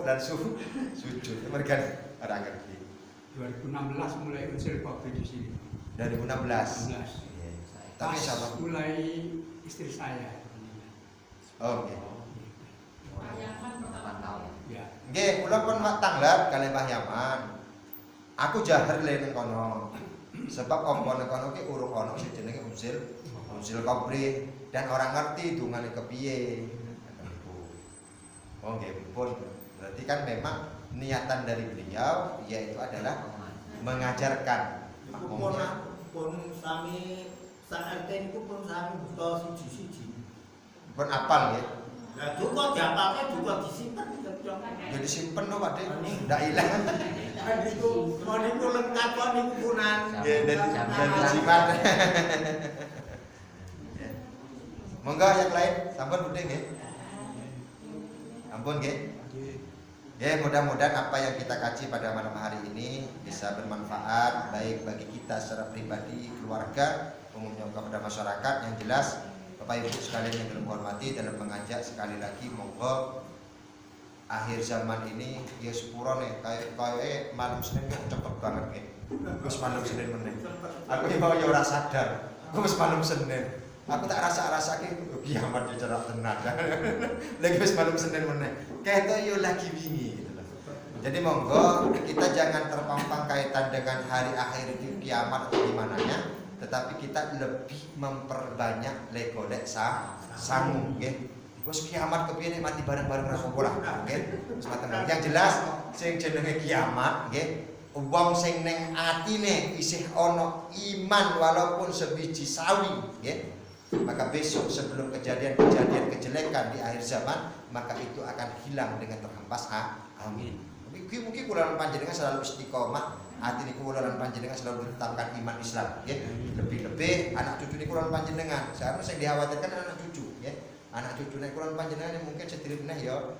dan sujud, mereka orang ngerti. 2016 mulai unsur kopi di sini. 2016. Tapi sama mulai istri saya. Oh, oke. Wayangkan pertama tahun. Ya. Nggih, kula pun tanglet kali Mbah Yaman. Aku jahar le ning kono. Sebab apa ning kono ki urung ana sing jenenge usil qabri dan orang ngerti dungane kepiye. Oh nggih, pun. Berarti kan memang niatan dari beliau yaitu adalah mengajarkan makmumnya. Pun sami sak RT niku pun sami buta siji-siji. Pun apal nggih. Lah duka diapalke duka disimpen. Ya disimpen lho Pak De. Ndak ilang. Niku lengkap kok niku punan. Nggih, dan disimpan. Monggo yang lain, sampun Bude nggih. Ampun nggih. Ya, mudah-mudahan apa yang kita kaji pada malam hari ini bisa bermanfaat baik bagi kita secara pribadi, keluarga, umumnya kepada masyarakat. Yang jelas Bapak Ibu sekalian yang terhormati, dalam mengajak sekali lagi monggo akhir zaman ini ya sepuro nih kayak malam Senin kok cepet banget nih. Wis malam Senin meneh. Aku iki mau ya ora sadar. Aku wis malam Senin. Aku tak rasa-rasake kiamat yo cerak tenan. Lagi wis malam Senin meneh. Ketok yo lagi wingi gitu loh. Jadi monggo kita jangan terpampang kaitan dengan hari akhir itu kiamat atau gimana nya, tetapi kita lebih memperbanyak legolek sangu nggih. Wis kiamat kepiye nek mati bareng-bareng ra apa lah nggih. Yang jelas sing jenenge kiamat nggih, wong sing ning atine isih ana iman walaupun sebiji sawi nggih. Maka besok sebelum kejadian-kejadian kejelekan di akhir zaman, maka itu akan hilang dengan terhempas. Amin. Mungkin kula panjenengan selalu istiqomah, ati niku kula panjenengan selalu ditetapkan iman Islam nggih. Lebih-lebih anak cucu niku kula panjenengan. Sekarang sing dikhawatirkan anak cucu nggih. Anak cucu nek kula panjenengan mungkin sedherek meneh ya.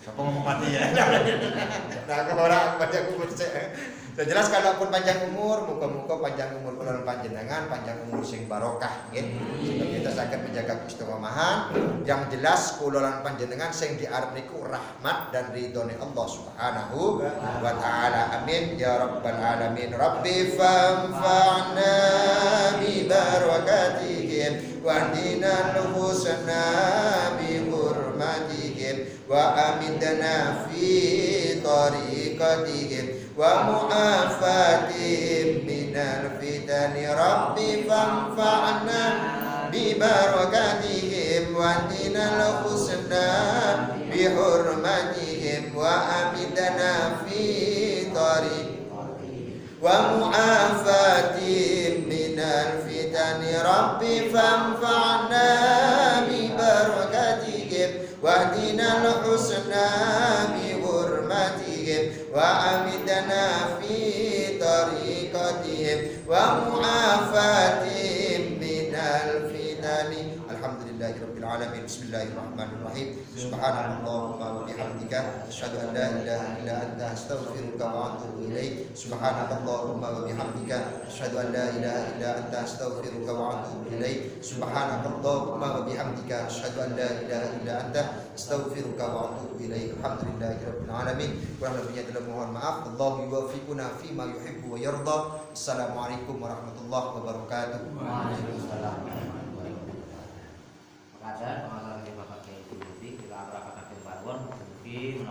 Sapa ngomong mati ya. Nah, kalau ora panjang umur sik. Dan jelas kalaupun panjang umur, muga-muga panjang umur kula panjenengan, panjang umur sing barokah nggih. Sehingga kita saged menjaga istiqomahan. Yang jelas kula lan panjenengan sing diarep niku rahmat dan ridhone Allah Subhanahu wa taala. Amin ya rabbal alamin. Rabbi fanfa'na bi barakatihim wa hdina nufusana bi hurmatihim وأمتنا في طريقتهم ومعافاتهم من الفتن رب فانفعنا ببركاتهم واهدنا الحسنى بحرمتهم وأمتنا في طريق ومعافاتهم من الفتن رب فانفعنا ببركاتهم واهدنا الحسنى بحرمتهم وأمتنا في طريقتهم ومعافاتهم من الفتن. الحمدلله رب العالمين. بسم الله الرحمن الرحيم. سبحانك اللهم وبحمدك أشهد أن لا إله إلا أنت أستغفرك وأتوب إليك. سبحانك اللهم وبحمدك أشهد أن لا إله إلا أنت أستغفرك وأتوب إليك. سبحانك اللهم وبحمدك أشهد أن لا إله إلا أنت أستغفرك وأتوب إليك. Alhamdulillah rabbil alamin. Kurang lebihnya adalah mohon maaf. Allahu yuwaffiquna fima yuhibbu wa yarda. Assalamualaikum warahmatullahi wabarakatuh. Waalaikumsalam warahmatullahi wabarakatuh. Maka ada pengasaran di Bapak Kiai Budi kita akan mungkin